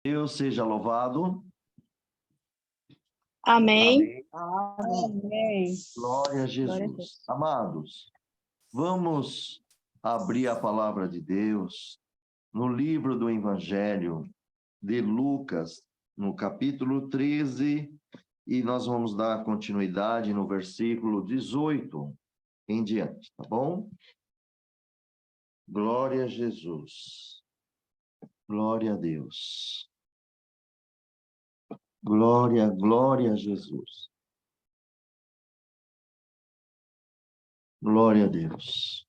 Deus seja louvado. Amém. Amém. Glória a Glória a Jesus. Deus. Amados, vamos abrir a palavra de Deus no livro do Evangelho de Lucas, no capítulo 13, e nós vamos dar continuidade no versículo 18 em diante, tá bom? Glória a Jesus. Glória a Deus. Glória, glória a Jesus. Glória a Deus.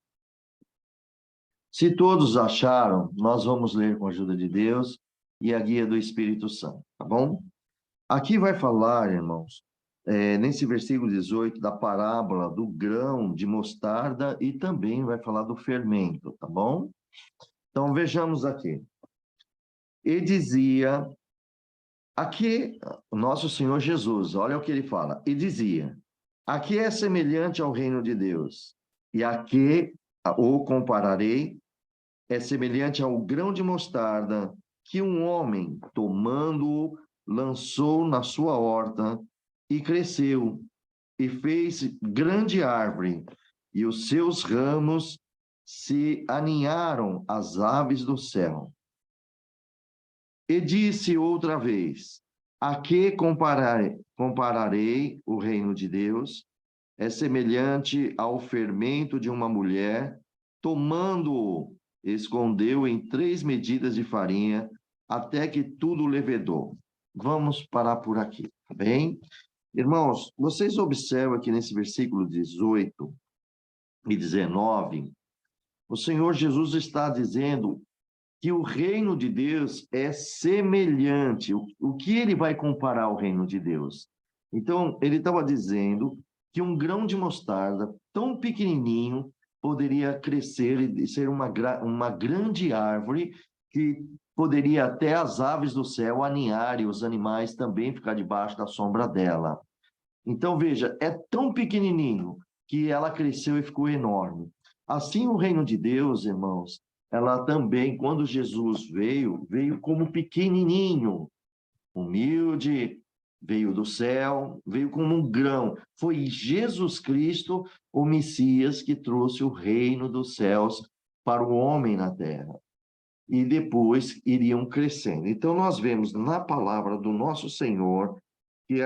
Se todos acharam, nós vamos ler com a ajuda de Deus e a guia do Espírito Santo, tá bom? Aqui vai falar, irmãos, nesse versículo 18, da parábola do grão de mostarda e também vai falar do fermento, tá bom? Então, vejamos aqui. E dizia, aqui, o nosso Senhor Jesus, olha o que ele fala, e dizia, aqui é semelhante ao reino de Deus, e aqui o compararei, é semelhante ao grão de mostarda que um homem, tomando-o, lançou na sua horta e cresceu, e fez grande árvore, e os seus ramos se aninharam às aves do céu. E disse outra vez, a que compararei o reino de Deus? É semelhante ao fermento de uma mulher, tomando-o, escondeu em 3 medidas de farinha, até que tudo levedou. Vamos parar por aqui, tá bem? Irmãos, vocês observam aqui nesse versículo 18 e 19, o Senhor Jesus está dizendo que o reino de Deus é semelhante. O que ele vai comparar ao reino de Deus? Então, ele estava dizendo que um grão de mostarda tão pequenininho poderia crescer e ser uma grande árvore que poderia até as aves do céu aninhar e os animais também ficar debaixo da sombra dela. Então, veja, é tão pequenininho que ela cresceu e ficou enorme. Assim, o reino de Deus, irmãos, ela também, quando Jesus veio como pequenininho, humilde, veio do céu, veio como um grão. Foi Jesus Cristo, o Messias, que trouxe o reino dos céus para o homem na terra. E depois iriam crescendo. Então, nós vemos na palavra do nosso Senhor que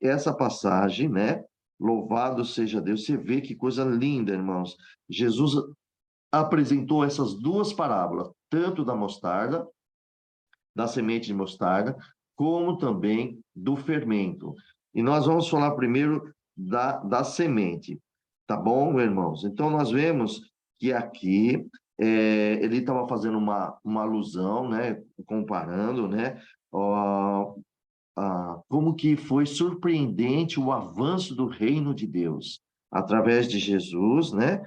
essa passagem, né? Louvado seja Deus. Você vê que coisa linda, irmãos. Jesus apresentou essas duas parábolas, tanto da mostarda, da semente de mostarda, como também do fermento. E nós vamos falar primeiro da semente, tá bom, irmãos? Então, nós vemos que aqui ele estava fazendo uma alusão, né, comparando, né, como que foi surpreendente o avanço do reino de Deus através de Jesus, né?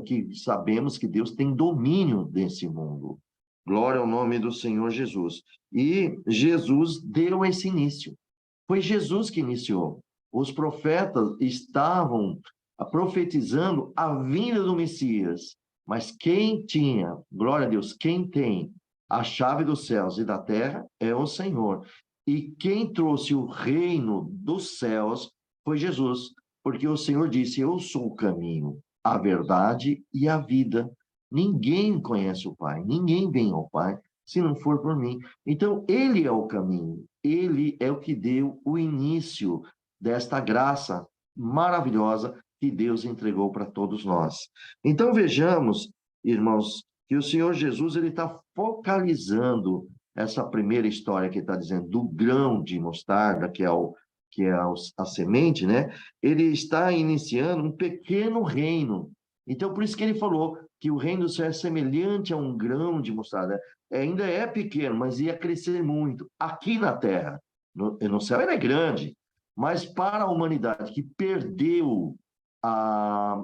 Que sabemos que Deus tem domínio desse mundo. Glória ao nome do Senhor Jesus. E Jesus deu esse início. Foi Jesus que iniciou. Os profetas estavam profetizando a vinda do Messias, mas quem tinha, glória a Deus, quem tem a chave dos céus e da terra é o Senhor. E quem trouxe o reino dos céus foi Jesus, porque o Senhor disse, eu sou o caminho, a verdade e a vida. Ninguém conhece o Pai, ninguém vem ao Pai se não for por mim. Então, ele é o caminho, ele é o que deu o início desta graça maravilhosa que Deus entregou para todos nós. Então, vejamos, irmãos, que o Senhor Jesus ele está focalizando essa primeira história que está dizendo do grão de mostarda, que é a semente, né? Ele está iniciando um pequeno reino. Então, por isso que ele falou que o reino do céu é semelhante a um grão de mostarda. Ainda é pequeno, mas ia crescer muito. Aqui na terra, no céu ele é grande, mas para a humanidade que perdeu a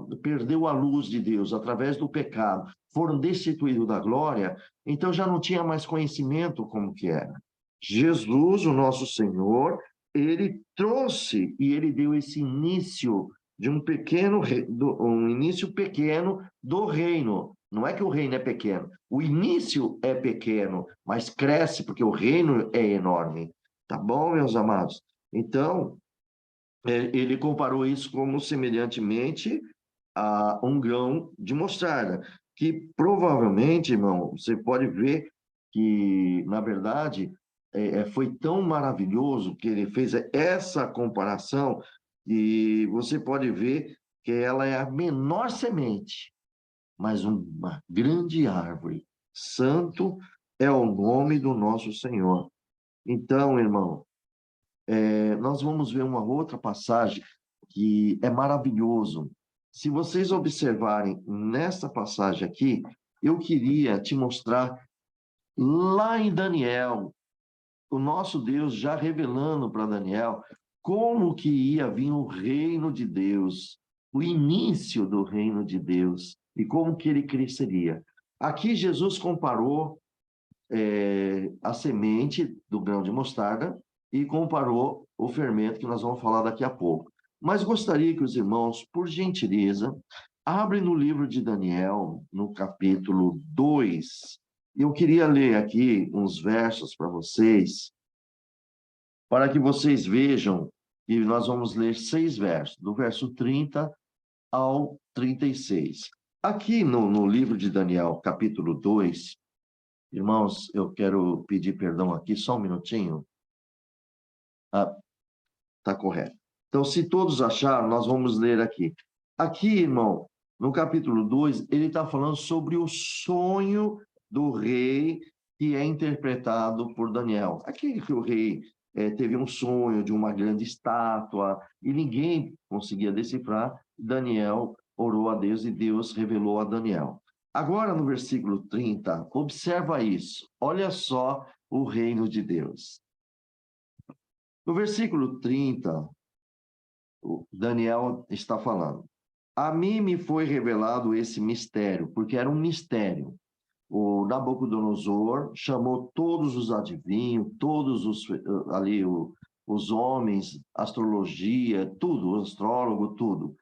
luz de Deus através do pecado, foram destituídos da glória, então já não tinha mais conhecimento como que era. Jesus, o nosso Senhor, ele trouxe e ele deu esse início de um início pequeno do reino, Não é que o reino é pequeno. O início é pequeno, mas cresce porque o reino é enorme. Tá bom, meus amados? Então, ele comparou isso como semelhantemente a um grão de mostarda, que provavelmente, irmão, você pode ver que, na verdade, foi tão maravilhoso que ele fez essa comparação, e você pode ver que ela é a menor semente, mas uma grande árvore. Santo é o nome do nosso Senhor. Então, irmão, nós vamos ver uma outra passagem que é maravilhoso. Se vocês observarem nesta passagem aqui, eu queria te mostrar lá em Daniel, o nosso Deus já revelando para Daniel como que ia vir o reino de Deus, o início do reino de Deus e como que ele cresceria. Aqui Jesus comparou a semente do grão de mostarda e comparou o fermento, que nós vamos falar daqui a pouco. Mas gostaria que os irmãos, por gentileza, abrem no livro de Daniel, no capítulo 2. Eu queria ler aqui uns versos para vocês, para que vocês vejam, e nós vamos ler 6 versos, do verso 30 ao 36. Aqui no livro de Daniel, capítulo 2, irmãos, eu quero pedir perdão aqui, só um minutinho. Ah, tá correto. Então, se todos acharam, nós vamos ler aqui. Aqui, irmão, no capítulo 2, ele está falando sobre o sonho do rei que é interpretado por Daniel. Aqui que o rei teve um sonho de uma grande estátua e ninguém conseguia decifrar. Daniel orou a Deus e Deus revelou a Daniel. Agora, no versículo 30, observa isso. Olha só o reino de Deus. No versículo 30, Daniel está falando: a mim me foi revelado esse mistério, porque era um mistério. O Nabucodonosor chamou todos os adivinhos, todos os homens, astrologia, tudo, o astrólogo, tudo.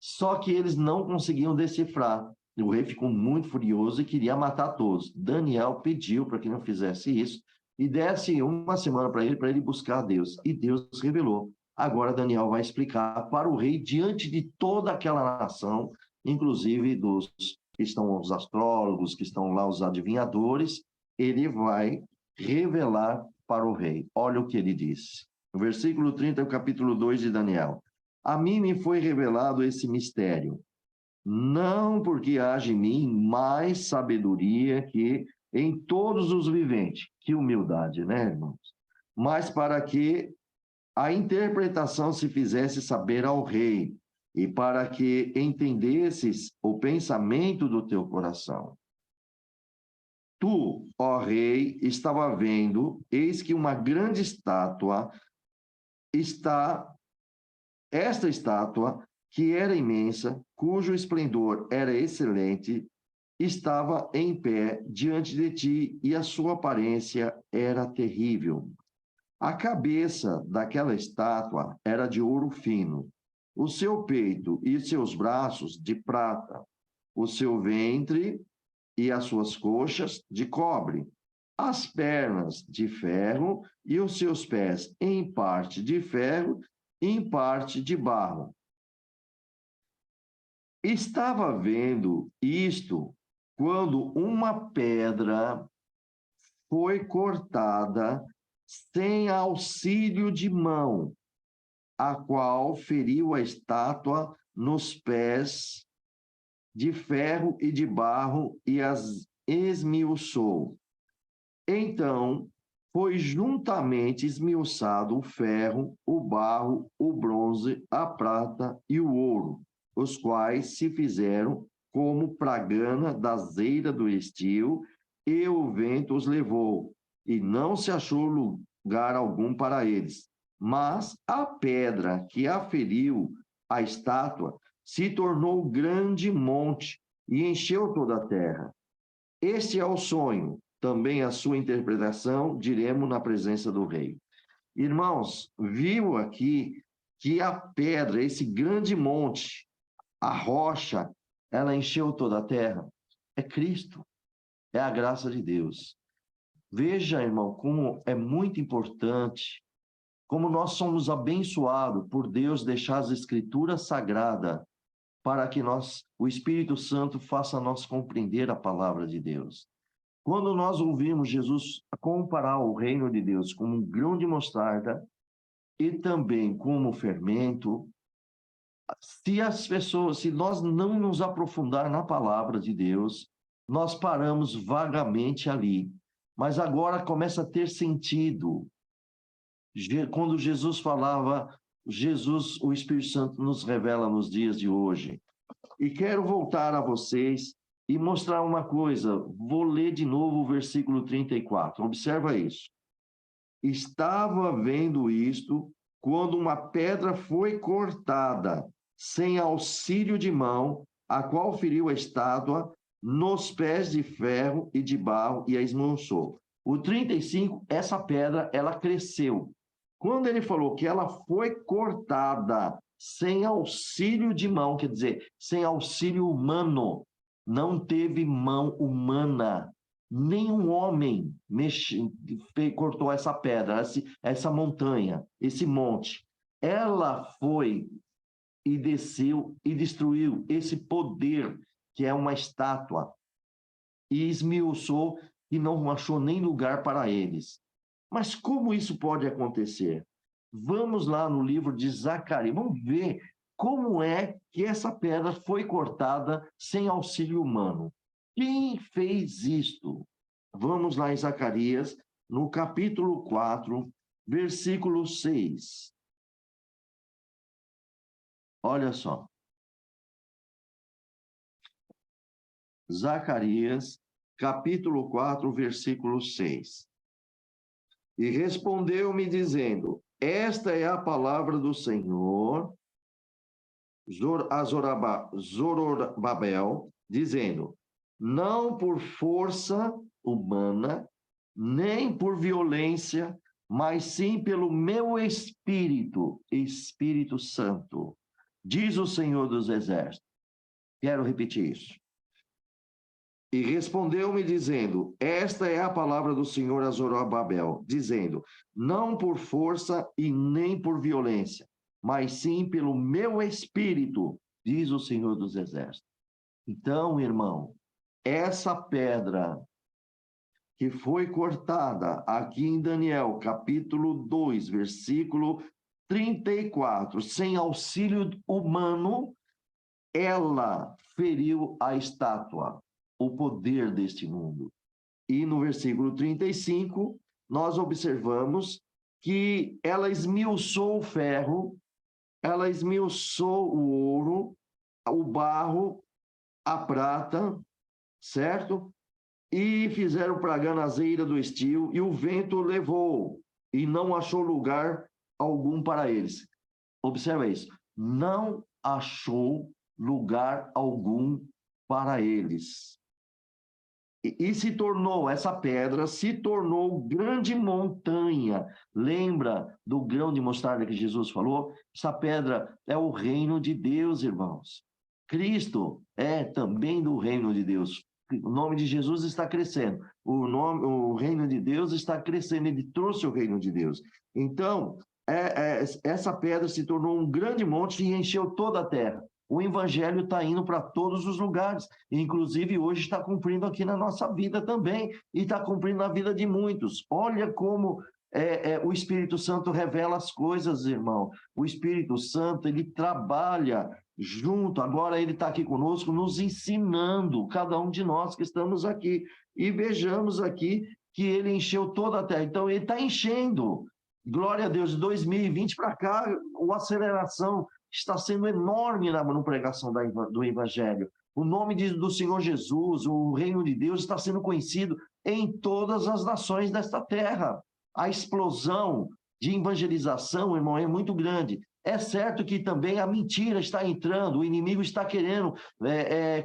Só que eles não conseguiam decifrar. O rei ficou muito furioso e queria matar todos. Daniel pediu para que não fizesse isso e desse uma semana para ele buscar a Deus. E Deus revelou. Agora Daniel vai explicar para o rei, diante de toda aquela nação, inclusive dos que estão os astrólogos, que estão lá os adivinhadores, ele vai revelar para o rei. Olha o que ele disse. No versículo 30, capítulo 2 de Daniel. A mim me foi revelado esse mistério, não porque haja em mim mais sabedoria que em todos os viventes. Que humildade, né, irmãos? Mas para que a interpretação se fizesse saber ao rei, e para que entendesses o pensamento do teu coração. Tu, ó rei, estava vendo, eis que uma grande estátua esta estátua, que era imensa, cujo esplendor era excelente, estava em pé diante de ti e a sua aparência era terrível. A cabeça daquela estátua era de ouro fino, o seu peito e seus braços de prata, o seu ventre e as suas coxas de cobre, as pernas de ferro e os seus pés em parte de ferro, em parte de barro. Estava vendo isto quando uma pedra foi cortada sem auxílio de mão, a qual feriu a estátua nos pés de ferro e de barro e as esmiuçou. Então foi juntamente esmiuçado o ferro, o barro, o bronze, a prata e o ouro, os quais se fizeram como pragana da zeira do estio, e o vento os levou, e não se achou lugar algum para eles. Mas a pedra que aferiu a estátua se tornou grande monte e encheu toda a terra. Este é o sonho, também a sua interpretação, diremos na presença do rei. Irmãos, viu aqui que a pedra, esse grande monte, a rocha, ela encheu toda a terra. É Cristo, é a graça de Deus. Veja, irmão, como é muito importante, como nós somos abençoados por Deus deixar as Escrituras sagradas para que o Espírito Santo faça nós compreender a palavra de Deus. Quando nós ouvimos Jesus comparar o reino de Deus como um grão de mostarda e também como fermento, se nós não nos aprofundar na palavra de Deus, nós paramos vagamente ali. Mas agora começa a ter sentido. Quando Jesus falava, o Espírito Santo nos revela nos dias de hoje. E quero voltar a vocês e mostrar uma coisa. Vou ler de novo o versículo 34. Observa isso. Estava vendo isto quando uma pedra foi cortada, sem auxílio de mão, a qual feriu a estátua nos pés de ferro e de barro e a esmiuçou. O 35, essa pedra, ela cresceu. Quando ele falou que ela foi cortada sem auxílio de mão, quer dizer, sem auxílio humano, não teve mão humana, nenhum homem cortou essa pedra, essa montanha, esse monte. Ela foi e desceu e destruiu esse poder, que é uma estátua, e esmiuçou e não achou nem lugar para eles. Mas como isso pode acontecer? Vamos lá no livro de Zacarias, vamos ver como é que essa pedra foi cortada sem auxílio humano. Quem fez isto? Vamos lá em Zacarias, no capítulo 4, versículo 6. Olha só. Zacarias, capítulo 4, versículo 6. E respondeu-me dizendo, esta é a palavra do Senhor a Zorobabel, dizendo, não por força humana, nem por violência, mas sim pelo meu Espírito, Espírito Santo, diz o Senhor dos Exércitos. Quero repetir isso. E respondeu-me dizendo, esta é a palavra do Senhor a Zorobabel, dizendo, não por força e nem por violência, mas sim pelo meu Espírito, diz o Senhor dos Exércitos. Então, irmão, essa pedra que foi cortada aqui em Daniel, capítulo 2, versículo 34, sem auxílio humano, ela feriu a estátua, o poder deste mundo. E no versículo 35, nós observamos que ela esmiuçou o ferro, ela esmiuçou o ouro, o barro, a prata, certo? E fizeram pragar na azeira do estio, e o vento levou, e não achou lugar algum para eles. Observa isso. Não achou lugar algum para eles. E se tornou, essa pedra se tornou grande montanha. Lembra do grão de mostarda que Jesus falou? Essa pedra é o reino de Deus, irmãos. Cristo é também do reino de Deus. O nome de Jesus está crescendo. O reino de Deus está crescendo. Ele trouxe o reino de Deus. Então, essa pedra se tornou um grande monte e encheu toda a terra. O evangelho está indo para todos os lugares, inclusive hoje está cumprindo aqui na nossa vida também, e está cumprindo na vida de muitos. Olha como o Espírito Santo revela as coisas, irmão. O Espírito Santo, ele trabalha junto, agora ele está aqui conosco, nos ensinando, cada um de nós que estamos aqui. E vejamos aqui que ele encheu toda a terra, então ele está enchendo. Glória a Deus, de 2020 para cá, a aceleração está sendo enorme na pregação do Evangelho. O nome do Senhor Jesus, o reino de Deus está sendo conhecido em todas as nações desta terra. A explosão de evangelização, irmão, é muito grande. É certo que também a mentira está entrando, o inimigo está querendo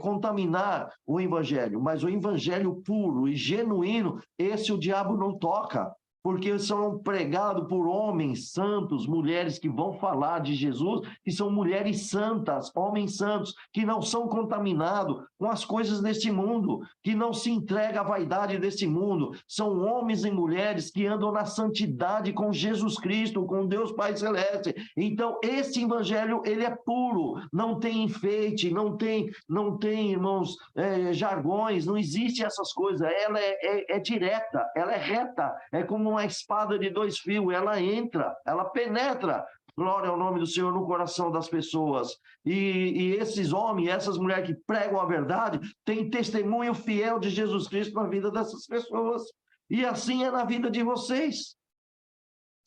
contaminar o Evangelho, mas o Evangelho puro e genuíno, esse o diabo não toca, porque são pregados por homens santos, mulheres que vão falar de Jesus, que são mulheres santas, homens santos, que não são contaminados com as coisas deste mundo, que não se entregam à vaidade deste mundo. São homens e mulheres que andam na santidade com Jesus Cristo, com Deus Pai Celeste. Então, esse evangelho, ele é puro, não tem enfeite, não tem, irmãos, jargões, não existe essas coisas. Ela é direta, ela é reta, é como uma espada de dois fios, ela entra, ela penetra, glória ao nome do Senhor, no coração das pessoas. E esses homens, essas mulheres que pregam a verdade, têm testemunho fiel de Jesus Cristo na vida dessas pessoas. E assim é na vida de vocês.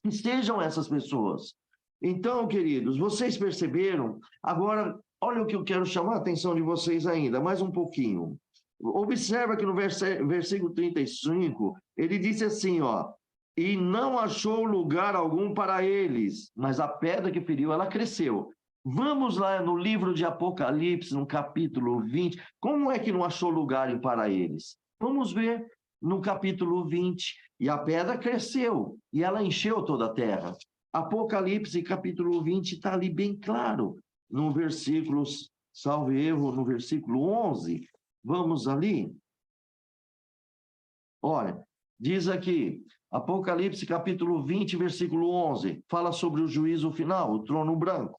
Que sejam essas pessoas. Então, queridos, vocês perceberam? Agora, olha o que eu quero chamar a atenção de vocês ainda, mais um pouquinho. Observa que no versículo 35, ele disse assim, ó, e não achou lugar algum para eles, mas a pedra que feriu, ela cresceu. Vamos lá no livro de Apocalipse, no capítulo 20, como é que não achou lugar para eles? Vamos ver no capítulo 20, e a pedra cresceu, e ela encheu toda a terra. Apocalipse, capítulo 20, está ali bem claro, no versículo, salve erro, no versículo 11, vamos ali? Olha, diz aqui, Apocalipse capítulo 20, versículo 11, fala sobre o juízo final, o trono branco.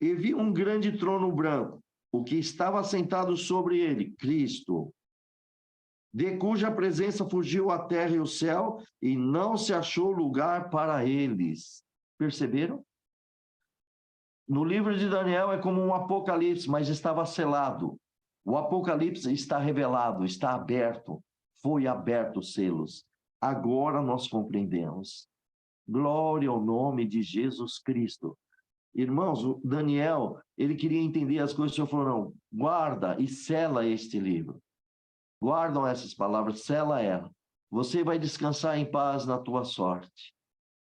E vi um grande trono branco, o que estava sentado sobre ele, Cristo, de cuja presença fugiu a terra e o céu, e não se achou lugar para eles. Perceberam? No livro de Daniel é como um apocalipse, mas estava selado. O apocalipse está revelado, está aberto. Foi aberto os selos. Agora nós compreendemos. Glória ao nome de Jesus Cristo. Irmãos, o Daniel, ele queria entender as coisas, o Senhor falou, não, guarda e sela este livro. Guardam essas palavras, sela ela. Você vai descansar em paz na tua sorte.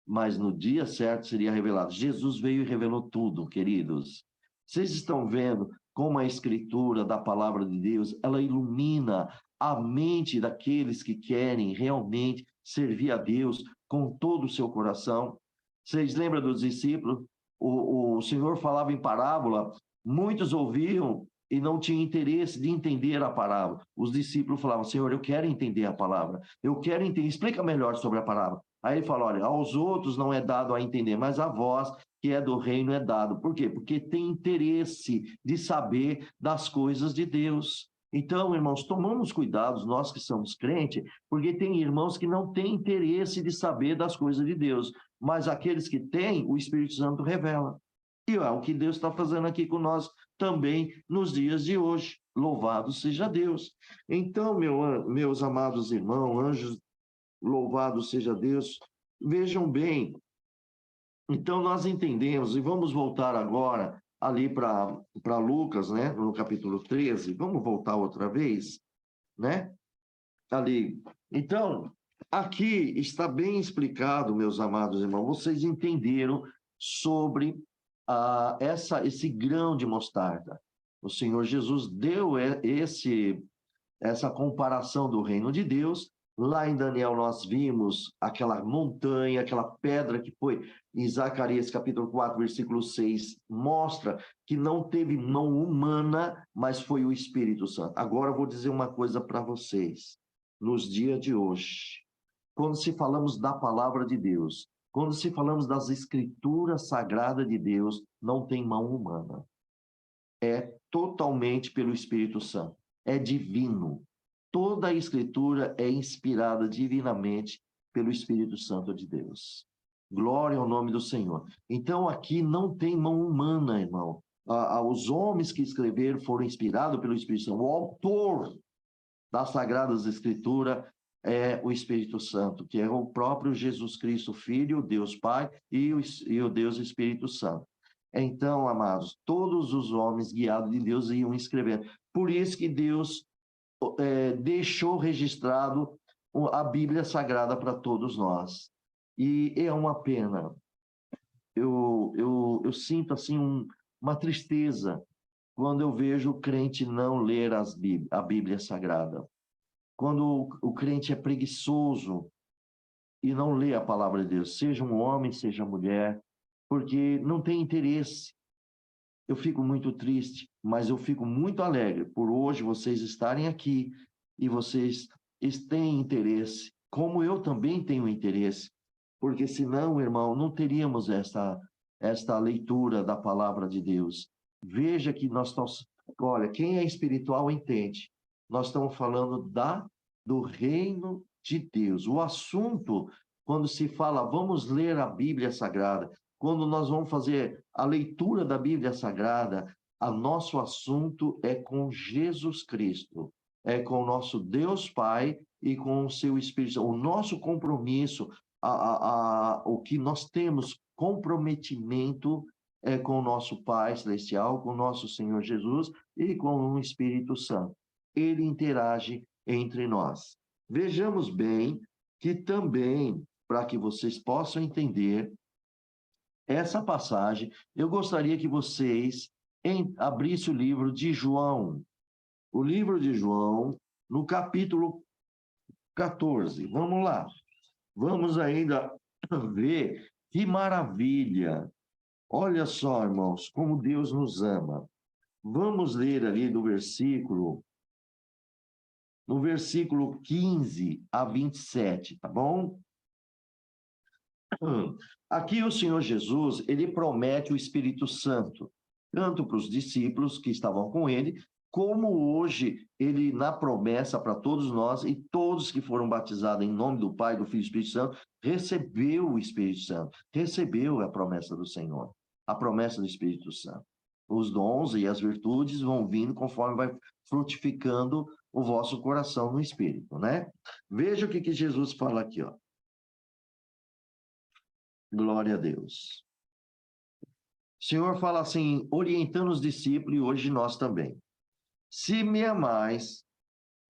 Mas no dia certo seria revelado. Jesus veio e revelou tudo, queridos. Vocês estão vendo como a escritura da palavra de Deus, ela ilumina a mente daqueles que querem realmente servir a Deus com todo o seu coração. Vocês lembram dos discípulos? O Senhor falava em parábola, muitos ouviam e não tinham interesse de entender a parábola. Os discípulos falavam, Senhor, eu quero entender a palavra, eu quero entender, explica melhor sobre a parábola. Aí ele fala, olha, aos outros não é dado a entender, mas a vós, que é do reino, é dado. Por quê? Porque tem interesse de saber das coisas de Deus. Então, irmãos, tomamos cuidados, nós que somos crentes, porque tem irmãos que não têm interesse de saber das coisas de Deus, mas aqueles que têm, o Espírito Santo revela. E é o que Deus está fazendo aqui com nós também nos dias de hoje. Louvado seja Deus. Então, meus amados irmãos, anjos, louvado seja Deus. Vejam bem, então nós entendemos, e vamos voltar agora ali para Lucas, né, no capítulo 13, vamos voltar outra vez, né, ali. Então, aqui está bem explicado, meus amados irmãos, vocês entenderam sobre esse grão de mostarda. O Senhor Jesus deu essa comparação do reino de Deus. Lá em Daniel nós vimos aquela montanha, aquela pedra que foi em Zacarias capítulo 4, versículo 6, mostra que não teve mão humana, mas foi o Espírito Santo. Agora eu vou dizer uma coisa para vocês. Nos dias de hoje, quando se falamos da palavra de Deus, quando se falamos das escrituras sagradas de Deus, não tem mão humana. É totalmente pelo Espírito Santo. É divino. Toda a Escritura é inspirada divinamente pelo Espírito Santo de Deus. Glória ao nome do Senhor. Então, aqui não tem mão humana, irmão. Os homens que escreveram foram inspirados pelo Espírito Santo. O autor das Sagradas Escrituras é o Espírito Santo, que é o próprio Jesus Cristo, Filho, Deus Pai e o Deus Espírito Santo. Então, amados, todos os homens guiados de Deus iam escrever. Por isso que Deus deixou registrado a Bíblia Sagrada para todos nós. E é uma pena. Eu sinto assim uma tristeza quando eu vejo o crente não ler a Bíblia Sagrada. Quando o crente é preguiçoso e não lê a palavra de Deus, seja um homem, seja mulher, porque não tem interesse. Eu fico muito triste, mas eu fico muito alegre por hoje vocês estarem aqui e vocês têm interesse, como eu também tenho interesse, porque senão, irmão, não teríamos esta leitura da palavra de Deus. Veja que nós estamos... Olha, quem é espiritual entende. Nós estamos falando do reino de Deus. O assunto, quando se fala, vamos ler a Bíblia Sagrada, quando nós vamos fazer a leitura da Bíblia Sagrada, o nosso assunto é com Jesus Cristo, é com o nosso Deus Pai e com o seu Espírito. O nosso compromisso, o que nós temos comprometimento é com o nosso Pai Celestial, com o nosso Senhor Jesus e com o Espírito Santo. Ele interage entre nós. Vejamos bem que também, para que vocês possam entender essa passagem, eu gostaria que vocês abrissem o livro de João. O livro de João, no capítulo 14. Vamos lá. Vamos ainda ver que maravilha. Olha só, irmãos, como Deus nos ama. Vamos ler ali no versículo 15 a 27, tá bom? Aqui o Senhor Jesus, ele promete o Espírito Santo, tanto para os discípulos que estavam com ele, como hoje ele, na promessa para todos nós, e todos que foram batizados em nome do Pai, do Filho e do Espírito Santo, recebeu o Espírito Santo, recebeu a promessa do Senhor, a promessa do Espírito Santo. Os dons e as virtudes vão vindo conforme vai frutificando o vosso coração no Espírito, né? Veja o que Jesus fala aqui, ó. Glória a Deus. O Senhor fala assim, orientando os discípulos, e hoje nós também. Se me amais,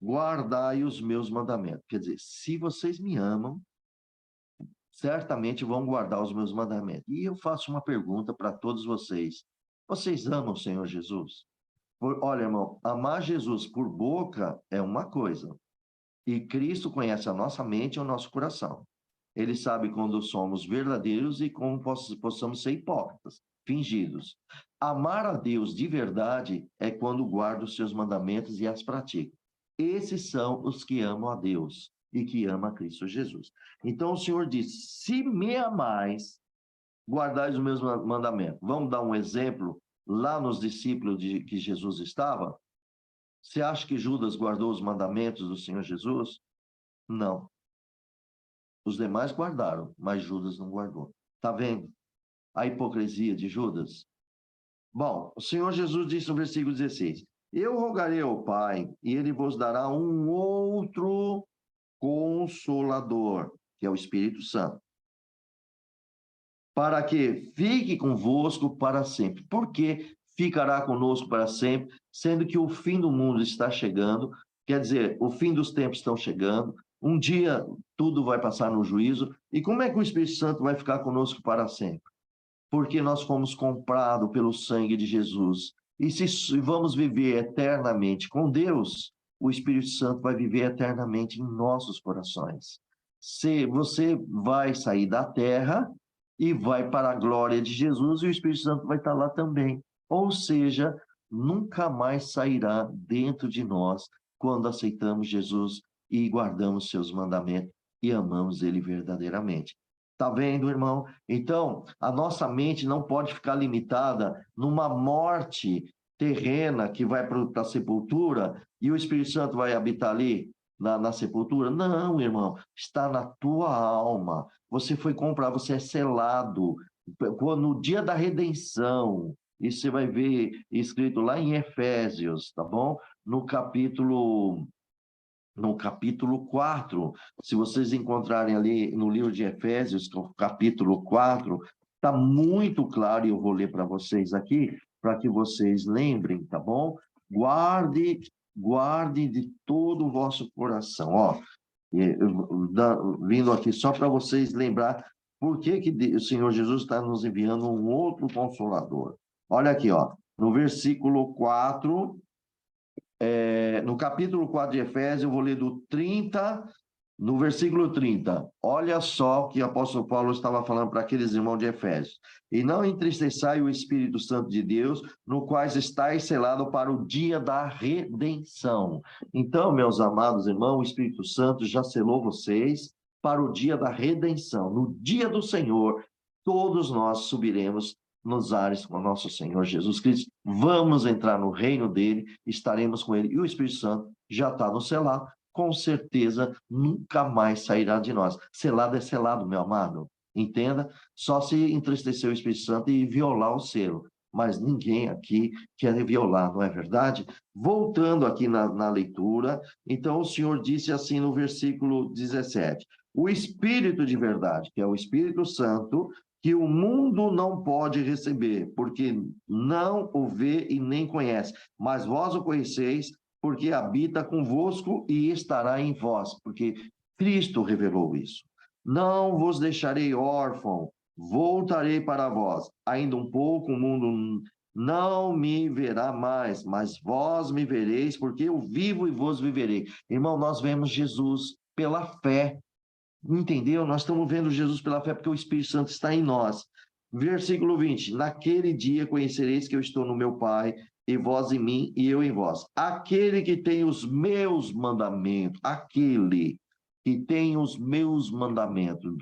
guardai os meus mandamentos. Quer dizer, se vocês me amam, certamente vão guardar os meus mandamentos. E eu faço uma pergunta para todos vocês. Vocês amam o Senhor Jesus? Olha, irmão, amar Jesus por boca é uma coisa. E Cristo conhece a nossa mente e o nosso coração. Ele sabe quando somos verdadeiros e como possamos ser hipócritas, fingidos. Amar a Deus de verdade é quando guarda os seus mandamentos e as pratica. Esses são os que amam a Deus e que amam a Cristo Jesus. Então o Senhor diz, se me amais, guardai os meus mandamentos. Vamos dar um exemplo lá nos discípulos que Jesus estava? Você acha que Judas guardou os mandamentos do Senhor Jesus? Não. Os demais guardaram, mas Judas não guardou. Está vendo a hipocrisia de Judas? Bom, o Senhor Jesus disse no versículo 16, eu rogarei ao Pai, e ele vos dará um outro Consolador, que é o Espírito Santo, para que fique convosco para sempre. Por que ficará conosco para sempre, sendo que o fim do mundo está chegando, quer dizer, o fim dos tempos estão chegando, um dia tudo vai passar no juízo, e como é que o Espírito Santo vai ficar conosco para sempre? Porque nós fomos comprados pelo sangue de Jesus, e se vamos viver eternamente com Deus, o Espírito Santo vai viver eternamente em nossos corações. Se você vai sair da terra e vai para a glória de Jesus, e o Espírito Santo vai estar lá também. Ou seja, nunca mais sairá dentro de nós quando aceitamos Jesus e guardamos seus mandamentos e amamos ele verdadeiramente. Está vendo, irmão? Então, a nossa mente não pode ficar limitada numa morte terrena que vai para a sepultura e o Espírito Santo vai habitar ali na sepultura. Não, irmão, está na tua alma. Você foi comprado, você é selado. No dia da redenção, isso você vai ver escrito lá em Efésios, tá bom? No capítulo 4, se vocês encontrarem ali no livro de Efésios, capítulo 4, está muito claro, e eu vou ler para vocês aqui, para que vocês lembrem, tá bom? Guarde de todo o vosso coração, ó, vindo aqui só para vocês lembrar por que o Senhor Jesus está nos enviando um outro Consolador. Olha aqui, ó, no versículo 4... no capítulo 4 de Efésios, eu vou ler do 30 No versículo 30, olha só o que o apóstolo Paulo estava falando para aqueles irmãos de Efésios. E não entristeçai o Espírito Santo de Deus, no qual estáis selado para o dia da redenção. Então, meus amados irmãos, o Espírito Santo já selou vocês para o dia da redenção. No dia do Senhor, todos nós subiremos nos ares com o nosso Senhor Jesus Cristo. Vamos entrar no reino dele, estaremos com ele. E o Espírito Santo já está no selado. Com certeza nunca mais sairá de nós. Selado é selado, meu amado. Entenda? Só se entristecer o Espírito Santo e violar o selo. Mas ninguém aqui quer violar, não é verdade? Voltando aqui na leitura, então o Senhor disse assim no versículo 17: o Espírito de verdade, que é o Espírito Santo, que o mundo não pode receber, porque não o vê e nem conhece, mas vós o conheceis, porque habita convosco e estará em vós, porque Cristo revelou isso. Não vos deixarei órfão, voltarei para vós. Ainda um pouco o mundo não me verá mais, mas vós me vereis, porque eu vivo e vos viverei. Irmão, nós vemos Jesus pela fé, entendeu? Nós estamos vendo Jesus pela fé porque o Espírito Santo está em nós. Versículo 20, naquele dia conhecereis que eu estou no meu Pai, e vós em mim, e eu em vós. Aquele que tem os meus mandamentos, aquele que tem os meus mandamentos,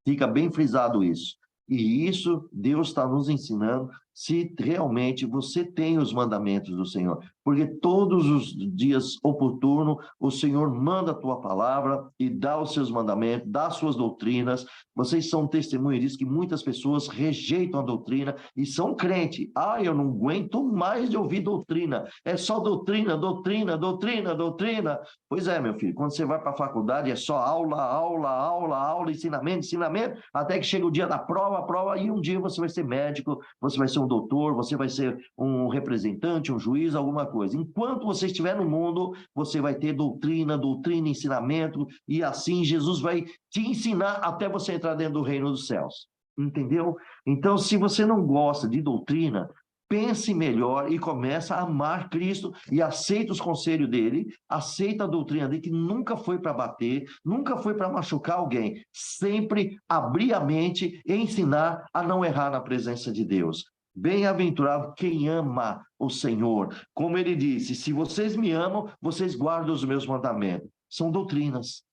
fica bem frisado isso. E isso Deus está nos ensinando se realmente você tem os mandamentos do Senhor. Porque todos os dias oportunos, o Senhor manda a tua palavra e dá os seus mandamentos, dá as suas doutrinas. Vocês são testemunhas disso, que muitas pessoas rejeitam a doutrina e são crentes. Ah, eu não aguento mais de ouvir doutrina. É só doutrina, doutrina, doutrina, doutrina. Pois é, meu filho, quando você vai para a faculdade é só aula, aula, aula, aula, ensinamento, ensinamento, até que chega o dia da prova, e um dia você vai ser médico, você vai ser um doutor, você vai ser um representante, um juiz, alguma coisa. Enquanto você estiver no mundo, você vai ter doutrina, ensinamento, e assim Jesus vai te ensinar até você entrar dentro do reino dos céus. Entendeu? Então, se você não gosta de doutrina, pense melhor e começa a amar Cristo e aceita os conselhos dele, aceita a doutrina dele, que nunca foi para bater, nunca foi para machucar alguém, sempre abrir a mente e ensinar a não errar na presença de Deus. Bem-aventurado quem ama o Senhor. Como ele disse, se vocês me amam, vocês guardam os meus mandamentos. São doutrinas.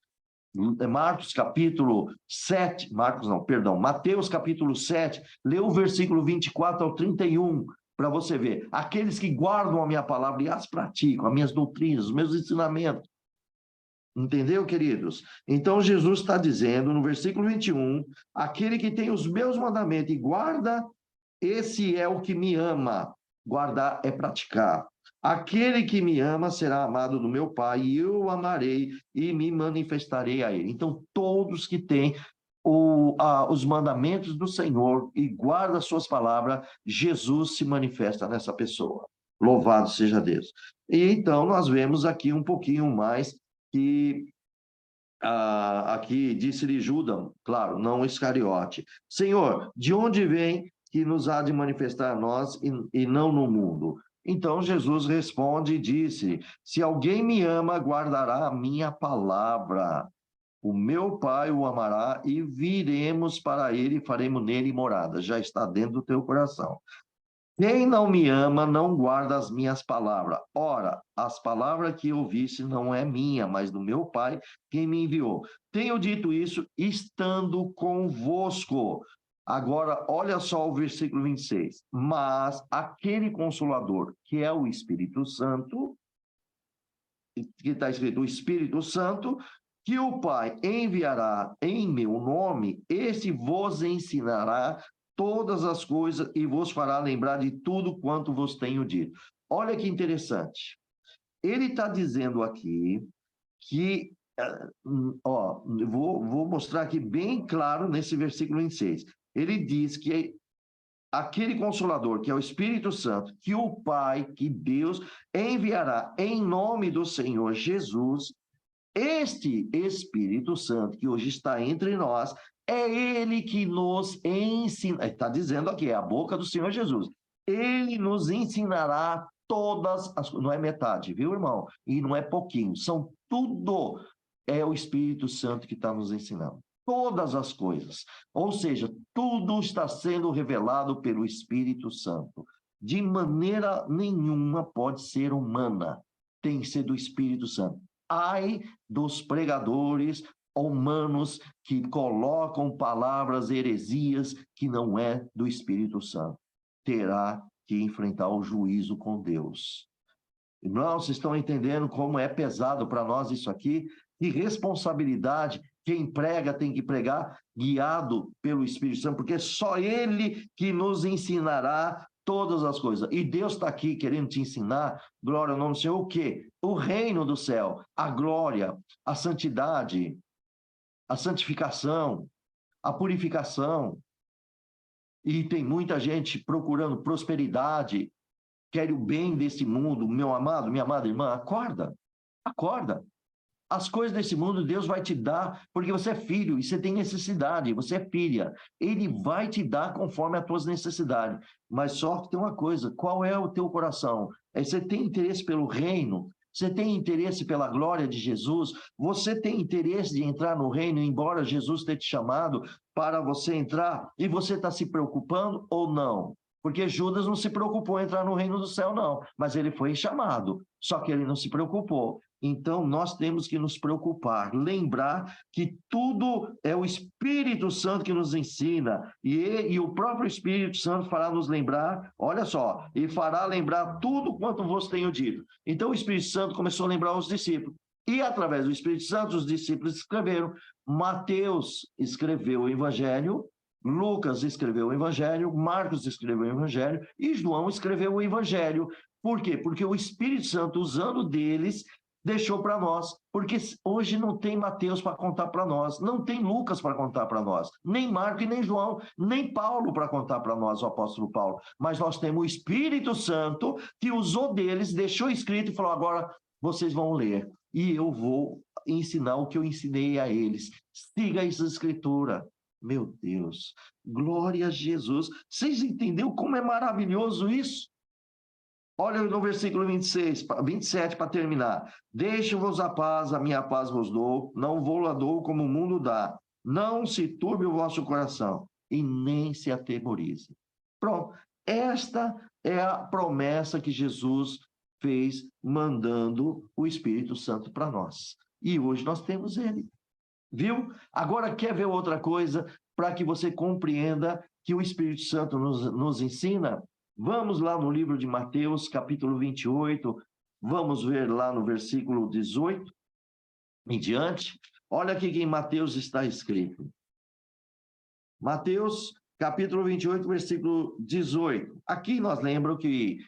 Mateus capítulo 7, lê o versículo 24 ao 31, para você ver. Aqueles que guardam a minha palavra e as praticam, as minhas doutrinas, os meus ensinamentos. Entendeu, queridos? Então, Jesus está dizendo no versículo 21, aquele que tem os meus mandamentos e guarda, esse é o que me ama. Guardar é praticar. Aquele que me ama será amado do meu Pai, e eu o amarei e me manifestarei a ele. Então, todos que têm os mandamentos do Senhor e guardam as suas palavras, Jesus se manifesta nessa pessoa. Louvado seja Deus. E então, nós vemos aqui um pouquinho mais que aqui disse-lhe Judas, claro, não Iscariote: Senhor, de onde vem que nos há de manifestar a nós e não no mundo? Então Jesus responde e disse: se alguém me ama, guardará a minha palavra. O meu Pai o amará e viremos para ele e faremos nele morada. Já está dentro do teu coração. Quem não me ama não guarda as minhas palavras. Ora, as palavras que ouviste não é minha, mas do meu Pai, quem me enviou. Tenho dito isso estando convosco. Agora, olha só o versículo 26. Mas aquele Consolador, que é o Espírito Santo, que está escrito o Espírito Santo, que o Pai enviará em meu nome, esse vos ensinará todas as coisas e vos fará lembrar de tudo quanto vos tenho dito. Olha que interessante. Ele está dizendo aqui que, vou mostrar aqui bem claro nesse versículo 26. Ele diz que aquele Consolador, que é o Espírito Santo, que o Pai, que Deus enviará em nome do Senhor Jesus, este Espírito Santo, que hoje está entre nós, é ele que nos ensina, está dizendo aqui, é a boca do Senhor Jesus. Ele nos ensinará todas as coisas, não é metade, viu, irmão? E não é pouquinho, são tudo. é o Espírito Santo que está nos ensinando. Todas as coisas. Ou seja, tudo está sendo revelado pelo Espírito Santo. De maneira nenhuma pode ser humana. Tem que ser do Espírito Santo. Ai dos pregadores humanos que colocam palavras, heresias, que não é do Espírito Santo. Terá que enfrentar o juízo com Deus. Irmãos, vocês estão entendendo como é pesado para nós isso aqui? Que responsabilidade. Quem prega tem que pregar guiado pelo Espírito Santo, porque só Ele que nos ensinará todas as coisas. E Deus está aqui querendo te ensinar, glória ao nome do Senhor, o quê? O reino do céu, a glória, a santidade, a santificação, a purificação. E tem muita gente procurando prosperidade, quer o bem desse mundo. Meu amado, minha amada irmã, acorda, acorda. As coisas desse mundo Deus vai te dar, porque você é filho e você tem necessidade, você é filha. Ele vai te dar conforme as tuas necessidades. Mas só que tem uma coisa, qual é o teu coração? Você tem interesse pelo reino? Você tem interesse pela glória de Jesus? Você tem interesse de entrar no reino, embora Jesus tenha te chamado para você entrar? E você está se preocupando ou não? Porque Judas não se preocupou em entrar no reino do céu, não. Mas ele foi chamado, só que ele não se preocupou. Então, nós temos que nos preocupar, lembrar que tudo é o Espírito Santo que nos ensina, e o próprio Espírito Santo fará nos lembrar, olha só, e fará lembrar tudo quanto vos tenho dito. Então, o Espírito Santo começou a lembrar os discípulos, e através do Espírito Santo, os discípulos escreveram. Mateus escreveu o Evangelho, Lucas escreveu o Evangelho, Marcos escreveu o Evangelho, e João escreveu o Evangelho. Por quê? Porque o Espírito Santo, usando deles, deixou para nós, porque hoje não tem Mateus para contar para nós, não tem Lucas para contar para nós, nem Marcos e nem João, nem Paulo para contar para nós, o apóstolo Paulo, mas nós temos o Espírito Santo que usou deles, deixou escrito e falou, agora vocês vão ler, e eu vou ensinar o que eu ensinei a eles, siga essa escritura. Meu Deus, glória a Jesus. Vocês entenderam como é maravilhoso isso? Olha no versículo 27 para terminar. Deixo-vos a paz, a minha paz vos dou, não vou lá dou como o mundo dá. Não se turbe o vosso coração e nem se atemorize. Pronto, esta é a promessa que Jesus fez mandando o Espírito Santo para nós. E hoje nós temos ele. Viu? Agora quer ver outra coisa para que você compreenda que o Espírito Santo nos ensina? Vamos lá no livro de Mateus, capítulo 28, vamos ver lá no versículo 18 em diante. Olha aqui que em Mateus está escrito. Mateus, capítulo 28, versículo 18. Aqui nós lembramos que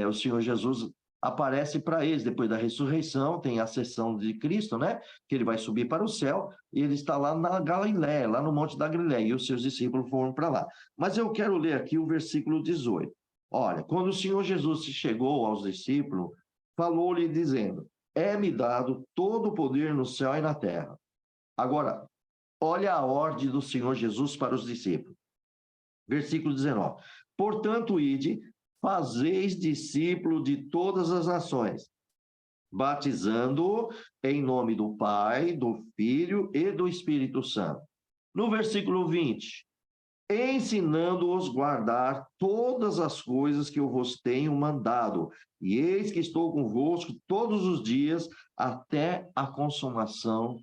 o Senhor Jesus aparece para eles depois da ressurreição, tem a ascensão de Cristo, né? Que ele vai subir para o céu, e ele está lá na Galiléia, lá no Monte da Galiléia, e os seus discípulos foram para lá. Mas eu quero ler aqui o versículo 18. Olha, quando o Senhor Jesus se chegou aos discípulos, falou-lhe dizendo, é-me dado todo o poder no céu e na terra. Agora, olha a ordem do Senhor Jesus para os discípulos. Versículo 19. Portanto, ide, fazeis discípulo de todas as nações, batizando em nome do Pai, do Filho e do Espírito Santo. No versículo 20, ensinando-os a guardar todas as coisas que eu vos tenho mandado, e eis que estou convosco todos os dias até a consumação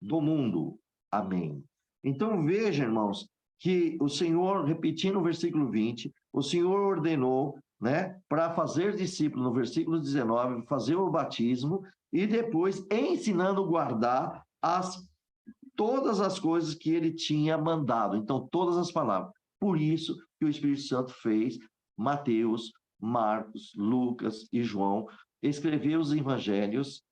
do mundo. Amém. Então veja, irmãos, que o Senhor, repetindo o versículo 20, o Senhor ordenou, né, para fazer discípulo, no versículo 19, fazer o batismo, e depois ensinando a guardar todas as coisas que ele tinha mandado. Então, todas as palavras. Por isso que o Espírito Santo fez Mateus, Marcos, Lucas e João, escreveu os evangelhos,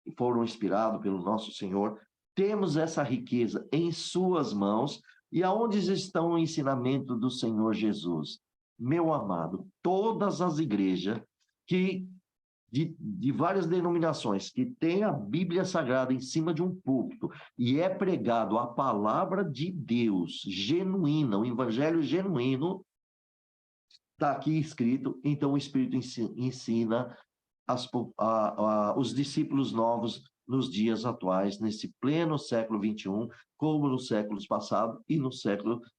que foram inspirados pelo nosso Senhor. Temos essa riqueza em suas mãos. E aonde está o ensinamento do Senhor Jesus? Meu amado, todas as igrejas de várias denominações que têm a Bíblia Sagrada em cima de um púlpito e é pregado a palavra de Deus genuína, o evangelho genuíno, está aqui escrito, então o Espírito ensina os discípulos novos nos dias atuais, nesse pleno século XXI, como nos séculos passados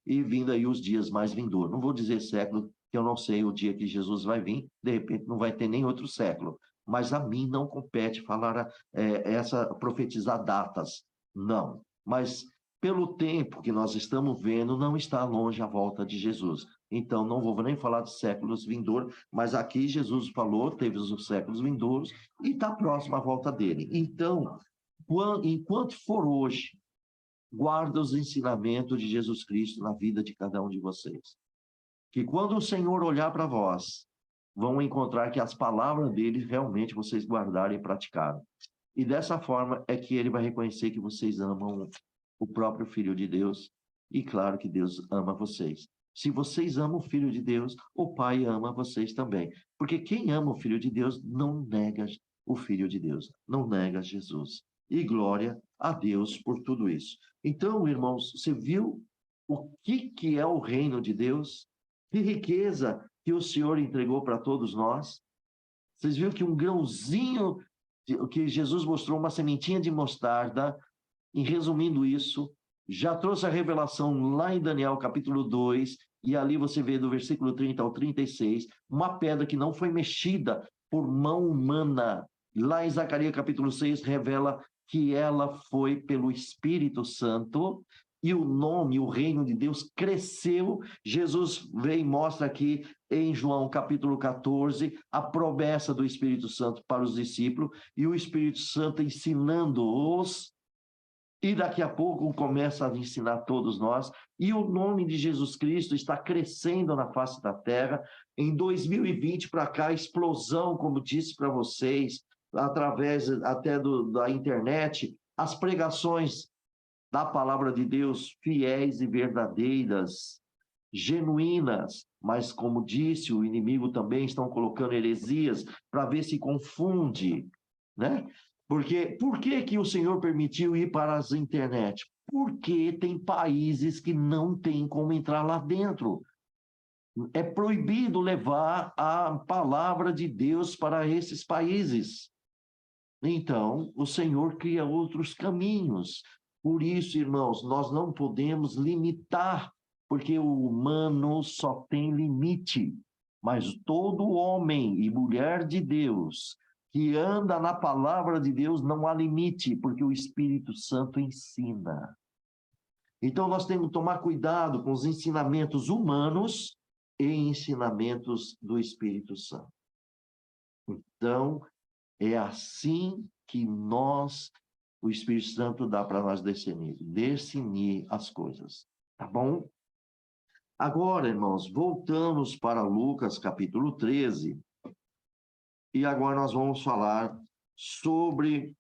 e vindo aí os dias mais vindouros. Não vou dizer século, que eu não sei o dia que Jesus vai vir, de repente não vai ter nem outro século, mas a mim não compete falar profetizar datas, não. Mas pelo tempo que nós estamos vendo, não está longe a volta de Jesus. Então, não vou nem falar de séculos vindouros, mas aqui Jesus falou, teve os séculos vindouros, e está próximo à volta dele. Então, enquanto for hoje, guarda os ensinamentos de Jesus Cristo na vida de cada um de vocês. Que quando o Senhor olhar para vós, vão encontrar que as palavras dele realmente vocês guardaram e praticaram. E dessa forma é que ele vai reconhecer que vocês amam o próprio Filho de Deus, e claro que Deus ama vocês. Se vocês amam o Filho de Deus, o Pai ama vocês também. Porque quem ama o Filho de Deus não nega o Filho de Deus, não nega Jesus. E glória a Deus por tudo isso. Então, irmãos, você viu o que é o reino de Deus? Que riqueza que o Senhor entregou para todos nós? Vocês viram que um grãozinho, que Jesus mostrou, uma sementinha de mostarda, em resumindo isso, já trouxe a revelação lá em Daniel capítulo 2, e ali você vê do versículo 30 ao 36, uma pedra que não foi mexida por mão humana. Lá em Zacarias capítulo 6 revela que ela foi pelo Espírito Santo, e o nome, o reino de Deus cresceu. Jesus vem e mostra aqui em João capítulo 14 a promessa do Espírito Santo para os discípulos, e o Espírito Santo ensinando-os. E daqui a pouco começa a ensinar todos nós. E o nome de Jesus Cristo está crescendo na face da terra. Em 2020 para cá, explosão, como disse para vocês, através até da internet, as pregações da palavra de Deus fiéis e verdadeiras, genuínas, mas como disse, o inimigo também estão colocando heresias para ver se confunde, né? Porque por que o Senhor permitiu ir para as internet? Porque tem países que não tem como entrar lá dentro. É proibido levar a palavra de Deus para esses países. Então, o Senhor cria outros caminhos. Por isso, irmãos, nós não podemos limitar, porque o humano só tem limite. Mas todo homem e mulher de Deus que anda na palavra de Deus não há limite, porque o Espírito Santo ensina. Então, nós temos que tomar cuidado com os ensinamentos humanos e ensinamentos do Espírito Santo. Então, é assim que o Espírito Santo dá para nós discernir as coisas, tá bom? Agora, irmãos, voltamos para Lucas capítulo 13, e agora nós vamos falar sobre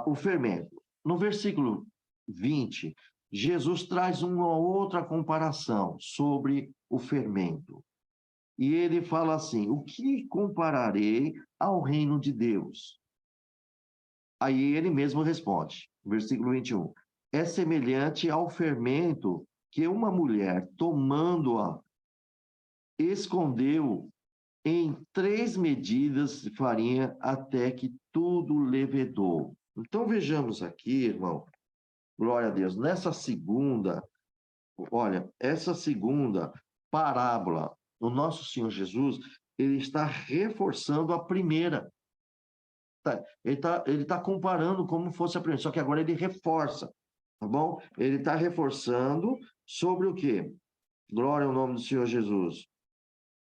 o fermento. No versículo 20, Jesus traz uma outra comparação sobre o fermento. E ele fala assim: o que compararei ao reino de Deus? Aí ele mesmo responde, versículo 21, é semelhante ao fermento que uma mulher, tomando-a, escondeu em 3 medidas de farinha até que tudo levedou. Então vejamos aqui, irmão, glória a Deus, essa segunda parábola, o nosso Senhor Jesus, ele está reforçando a primeira. Ele tá comparando como fosse a primeira, só que agora ele reforça, tá bom? Ele está reforçando sobre o quê? Glória ao nome do Senhor Jesus.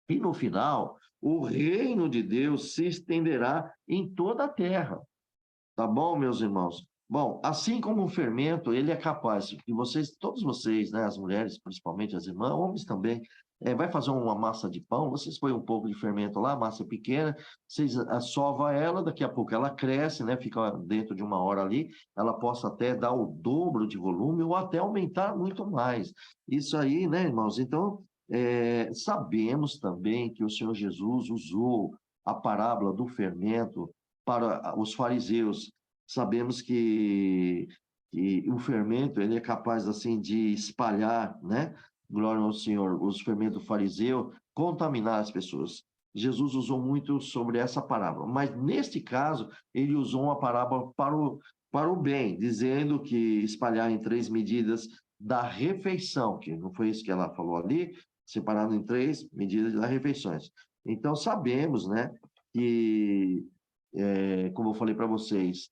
E no final, o reino de Deus se estenderá em toda a terra. Tá bom, meus irmãos? Bom, assim como o fermento, ele é capaz, que vocês, todos vocês, né, as mulheres, principalmente as irmãs, homens também, vai fazer uma massa de pão, vocês põem um pouco de fermento lá, massa pequena, vocês sovam ela, daqui a pouco ela cresce, né, fica dentro de 1 hora ali, ela possa até dar o dobro de volume ou até aumentar muito mais. Isso aí, né, irmãos? Então, sabemos também que o Senhor Jesus usou a parábola do fermento para os fariseus. Sabemos que o fermento ele é capaz assim de espalhar, né? Glória ao Senhor, os fermentos fariseus, contaminar as pessoas. Jesus usou muito sobre essa parábola, mas neste caso, ele usou uma parábola para o bem, dizendo que espalhar em 3 medidas da refeição, que não foi isso que ela falou ali, separado em 3 medidas das refeições. Então, sabemos, né, que, como eu falei para vocês,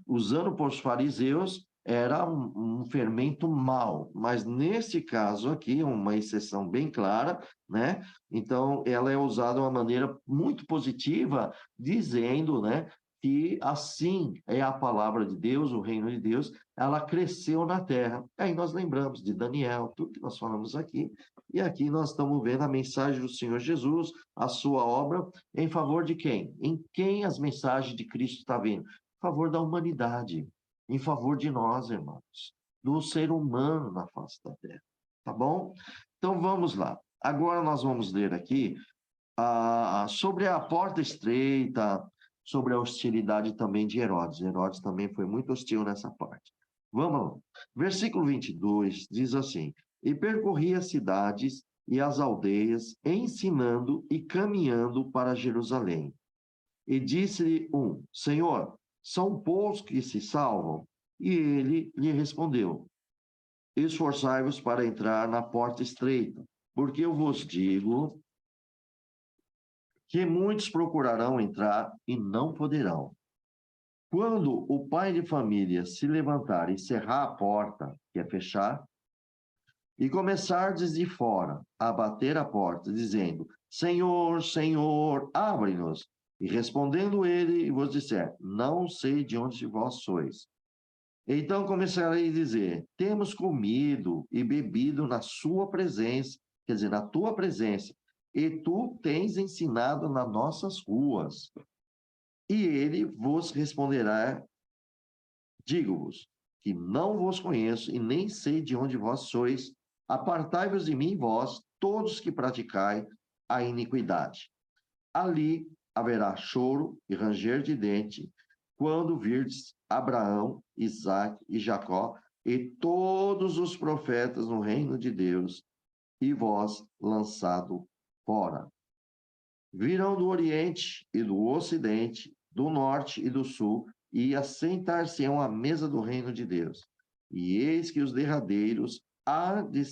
usando por os fariseus, era um fermento mau, mas nesse caso aqui, uma exceção bem clara, né? Então, ela é usada de uma maneira muito positiva, dizendo, né, que assim é a palavra de Deus, o reino de Deus, ela cresceu na terra. Aí nós lembramos de Daniel, tudo que nós falamos aqui, e aqui nós estamos vendo a mensagem do Senhor Jesus, a sua obra, em favor de quem? Em quem as mensagens de Cristo estão vindo? Favor da humanidade, em favor de nós, irmãos, do ser humano na face da terra, tá bom? Então vamos lá. Agora nós vamos ler aqui sobre a porta estreita, sobre a hostilidade também de Herodes. Herodes também foi muito hostil nessa parte. Vamos lá. Versículo 22 diz assim: E percorria as cidades e as aldeias, ensinando e caminhando para Jerusalém. E disse-lhe um: Senhor, são poucos que se salvam? E ele lhe respondeu: Esforçai-vos para entrar na porta estreita, porque eu vos digo que muitos procurarão entrar e não poderão. Quando o pai de família se levantar e cerrar a porta, que é fechar, e começar desde fora a bater a porta, dizendo: Senhor, Senhor, abre-nos. E respondendo ele, vos disser: Não sei de onde vós sois. Então começarei a dizer: Temos comido e bebido na sua presença, quer dizer, na tua presença, e tu tens ensinado nas nossas ruas. E ele vos responderá: Digo-vos que não vos conheço e nem sei de onde vós sois. Apartai-vos de mim, vós, todos que praticai a iniquidade. Ali haverá choro e ranger de dente, quando virdes Abraão, Isaque e Jacó e todos os profetas no reino de Deus, e vós lançado fora. Virão do Oriente e do Ocidente, do Norte e do Sul, e assentar-se-ão à mesa do reino de Deus. E eis que os derradeiros há de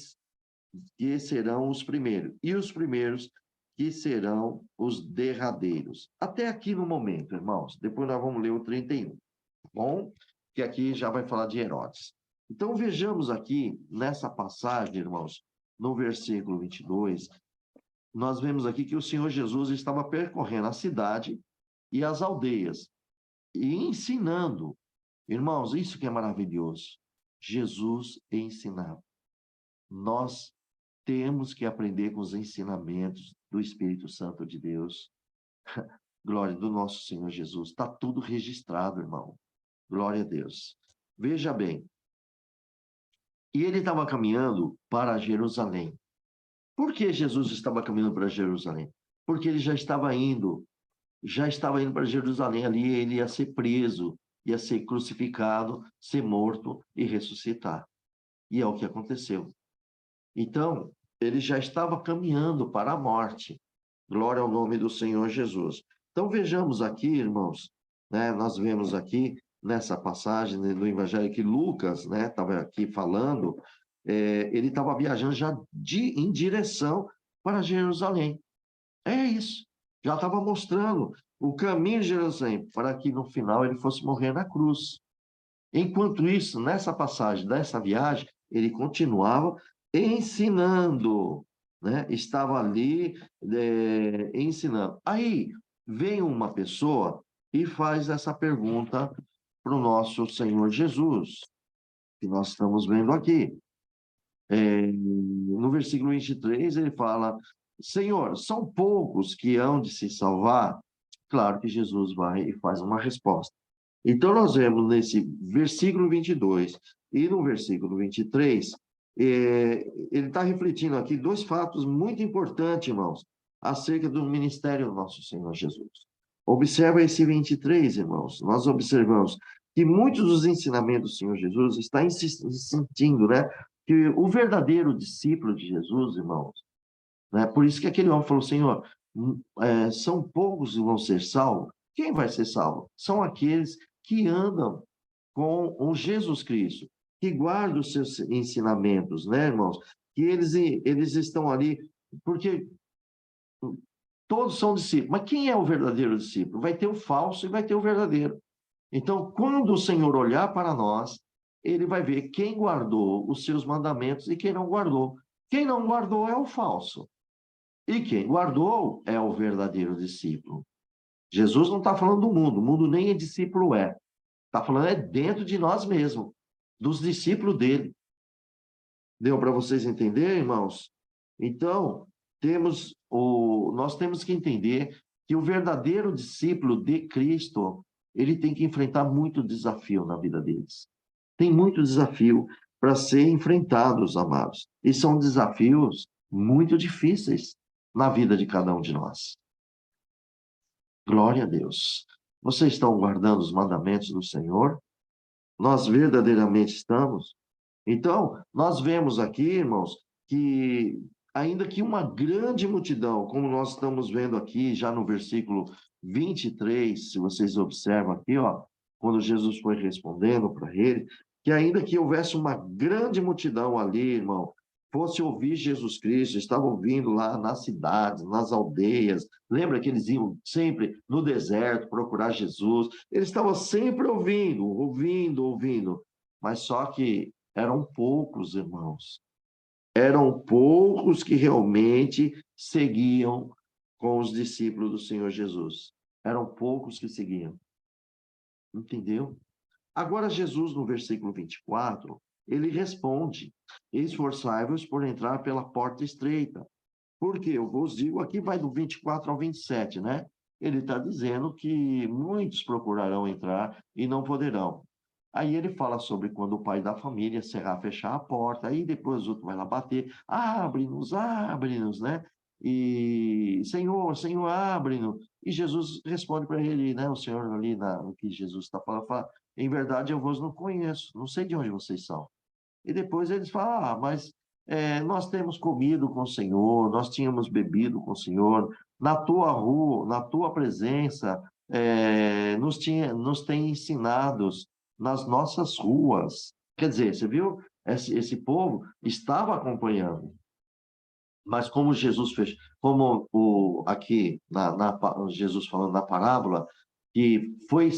que serão os primeiros, e os primeiros que serão os derradeiros. Até aqui no momento, irmãos. Depois nós vamos ler o 31, tá bom? Que aqui já vai falar de Herodes. Então vejamos aqui, nessa passagem, irmãos, no versículo 22, nós vemos aqui que o Senhor Jesus estava percorrendo a cidade e as aldeias, e ensinando. Irmãos, isso que é maravilhoso. Jesus ensinava. Nós temos que aprender com os ensinamentos do Espírito Santo de Deus. Glória do nosso Senhor Jesus. Está tudo registrado, irmão. Glória a Deus. Veja bem. E ele estava caminhando para Jerusalém. Por que Jesus estava caminhando para Jerusalém? Porque ele já estava indo para Jerusalém. Ali ele ia ser preso, ia ser crucificado, ser morto e ressuscitar. E é o que aconteceu. Então, ele já estava caminhando para a morte. Glória ao nome do Senhor Jesus. Então, vejamos aqui, irmãos, né, nós vemos aqui, nessa passagem do Evangelho que Lucas, né, estava aqui falando, ele estava viajando já em direção para Jerusalém. É isso. Já estava mostrando o caminho de Jerusalém, para que no final ele fosse morrer na cruz. Enquanto isso, nessa passagem dessa viagem, ele continuava ensinando, né? Estava ali ensinando. Aí vem uma pessoa e faz essa pergunta para o nosso Senhor Jesus, que nós estamos vendo aqui. No versículo 23, ele fala: Senhor, são poucos que hão de se salvar? Claro que Jesus vai e faz uma resposta. Então, nós vemos nesse versículo 22 e no versículo 23, ele está refletindo aqui 2 fatos muito importantes, irmãos, acerca do ministério do nosso Senhor Jesus. Observa esse 23, irmãos. Nós observamos que muitos dos ensinamentos do Senhor Jesus estão insistindo, né, que o verdadeiro discípulo de Jesus, irmãos, né, por isso que aquele homem falou: Senhor, são poucos que vão ser salvos. Quem vai ser salvo? São aqueles que andam com o Jesus Cristo, que guardam os seus ensinamentos, né, irmãos? Que eles estão ali, porque todos são discípulos. Mas quem é o verdadeiro discípulo? Vai ter o falso e vai ter o verdadeiro. Então, quando o Senhor olhar para nós, ele vai ver quem guardou os seus mandamentos e quem não guardou. Quem não guardou é o falso. E quem guardou é o verdadeiro discípulo. Jesus não está falando do mundo. O mundo nem é discípulo é. Está falando dentro de nós mesmos, dos discípulos dele. Deu para vocês entenderem, irmãos? Então, nós temos que entender que o verdadeiro discípulo de Cristo, ele tem que enfrentar muito desafio na vida deles. Tem muito desafio para ser enfrentados, amados. E são desafios muito difíceis na vida de cada um de nós. Glória a Deus. Vocês estão guardando os mandamentos do Senhor? Nós verdadeiramente estamos? Então, nós vemos aqui, irmãos, que ainda que uma grande multidão, como nós estamos vendo aqui, já no versículo 23, se vocês observam aqui, ó, quando Jesus foi respondendo para ele, que ainda que houvesse uma grande multidão ali, irmão, fosse ouvir Jesus Cristo, estavam ouvindo lá nas cidades, nas aldeias, lembra que eles iam sempre no deserto procurar Jesus, eles estavam sempre ouvindo, mas só que eram poucos, irmãos. Eram poucos que realmente seguiam com os discípulos do Senhor Jesus. Eram poucos que seguiam. Entendeu? Agora, Jesus, no versículo 24, ele responde: esforçai-vos por entrar pela porta estreita. Porque eu vos digo, aqui vai do 24 ao 27, né? Ele está dizendo que muitos procurarão entrar e não poderão. Aí ele fala sobre quando o pai da família fechar a porta, aí depois o outro vai lá bater, abre-nos, né? E, Senhor, abre-nos. E Jesus responde para ele, né? O Senhor ali, no que Jesus está falando, fala, em verdade eu vos não conheço, não sei de onde vocês são. E depois eles falam, mas nós temos comido com o Senhor, nós tínhamos bebido com o Senhor, na tua rua, na tua presença, nos tem ensinados nas nossas ruas. Quer dizer, você viu? Esse povo estava acompanhando. Mas como Jesus fez, como aqui, Jesus falando na parábola, que foi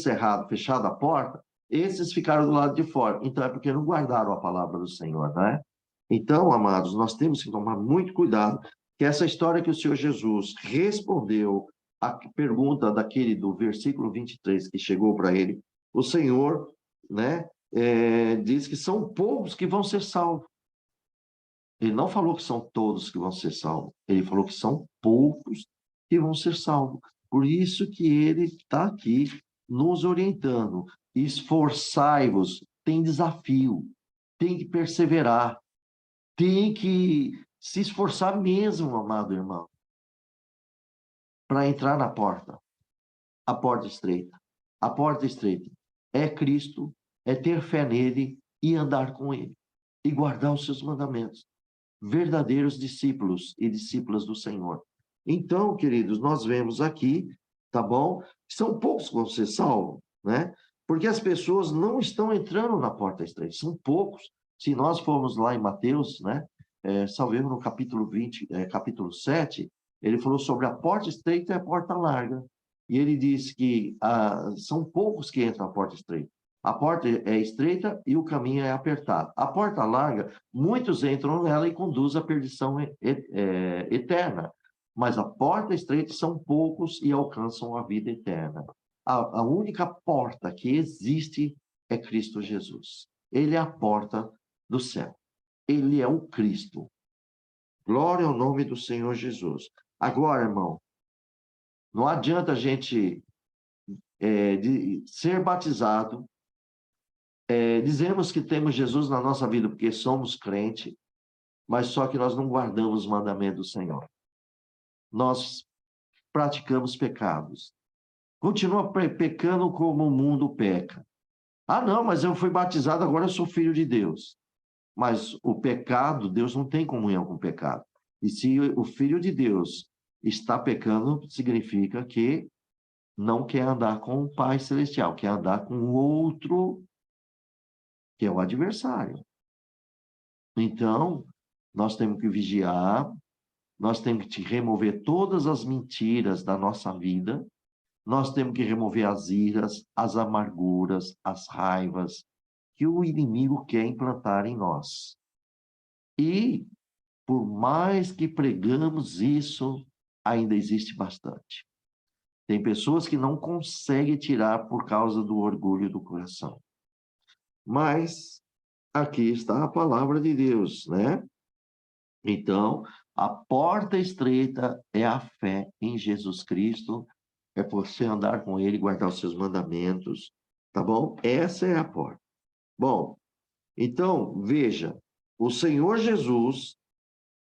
fechada a porta, esses ficaram do lado de fora. Então é porque não guardaram a palavra do Senhor, né? Então, amados, nós temos que tomar muito cuidado, que essa história que o Senhor Jesus respondeu à pergunta daquele do versículo 23 que chegou para ele, o Senhor, né, diz que são poucos que vão ser salvos. Ele não falou que são todos que vão ser salvos. Ele falou que são poucos que vão ser salvos. Por isso que ele está aqui nos orientando. Esforçai-vos. Tem desafio. Tem que perseverar. Tem que se esforçar mesmo, amado irmão, para entrar na porta. A porta estreita. A porta estreita é Cristo, é ter fé nele e andar com ele. E guardar os seus mandamentos. Verdadeiros discípulos e discípulas do Senhor. Então, queridos, nós vemos aqui, tá bom? São poucos que vão ser salvos, né? Porque as pessoas não estão entrando na porta estreita, são poucos. Se nós formos lá em Mateus, né? Salvo erro, no capítulo 20, capítulo 7, ele falou sobre a porta estreita e a porta larga. E ele diz que são poucos que entram na porta estreita. A porta é estreita e o caminho é apertado. A porta larga, muitos entram nela e conduz à perdição eterna. Mas a porta estreita são poucos e alcançam a vida eterna. A única porta que existe é Cristo Jesus. Ele é a porta do céu. Ele é o Cristo. Glória ao nome do Senhor Jesus. Agora, irmão, não adianta a gente ser batizado, dizemos que temos Jesus na nossa vida porque somos crente, mas só que nós não guardamos os mandamentos do Senhor. Nós praticamos pecados. Continua pecando como o mundo peca. Ah, não, mas eu fui batizado, agora eu sou filho de Deus. Mas o pecado, Deus não tem comunhão com o pecado. E se o filho de Deus está pecando significa que não quer andar com o Pai Celestial, quer andar com o outro, que é o adversário. Então, nós temos que vigiar, nós temos que remover todas as mentiras da nossa vida, nós temos que remover as iras, as amarguras, as raivas que o inimigo quer implantar em nós. E, por mais que pregamos isso, ainda existe bastante. Tem pessoas que não conseguem tirar por causa do orgulho do coração. Mas aqui está a palavra de Deus, né? Então, a porta estreita é a fé em Jesus Cristo, é você andar com Ele, guardar os seus mandamentos, tá bom? Essa é a porta. Bom, então, veja, o Senhor Jesus,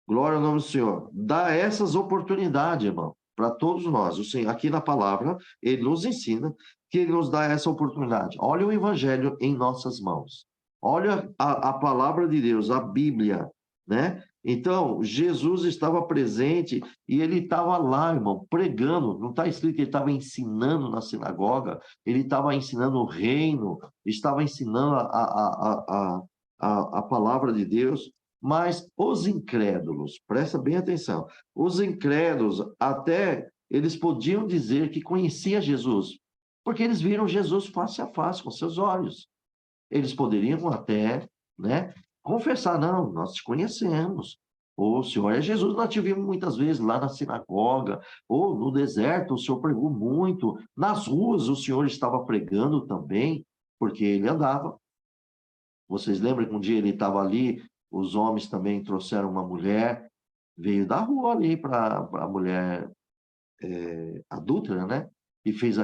glória ao nome do Senhor, dá essas oportunidades, irmão, para todos nós. O Senhor, aqui na palavra, Ele nos ensina que Ele nos dá essa oportunidade. Olha o Evangelho em nossas mãos. Olha a palavra de Deus, a Bíblia, né? Então, Jesus estava presente e ele estava lá, irmão, pregando. Não está escrito que ele estava ensinando na sinagoga, ele estava ensinando o reino, estava ensinando a palavra de Deus. Mas os incrédulos, presta bem atenção, os incrédulos até eles podiam dizer que conhecia Jesus, porque eles viram Jesus face a face com seus olhos. Eles poderiam até, né, confessar, não, nós te conhecemos. Ou o Senhor é Jesus, nós te vimos muitas vezes lá na sinagoga, ou no deserto, o Senhor pregou muito, nas ruas o Senhor estava pregando também, porque ele andava. Vocês lembram que um dia ele estava ali, os homens também trouxeram uma mulher, veio da rua ali para a mulher adúltera, né? E fez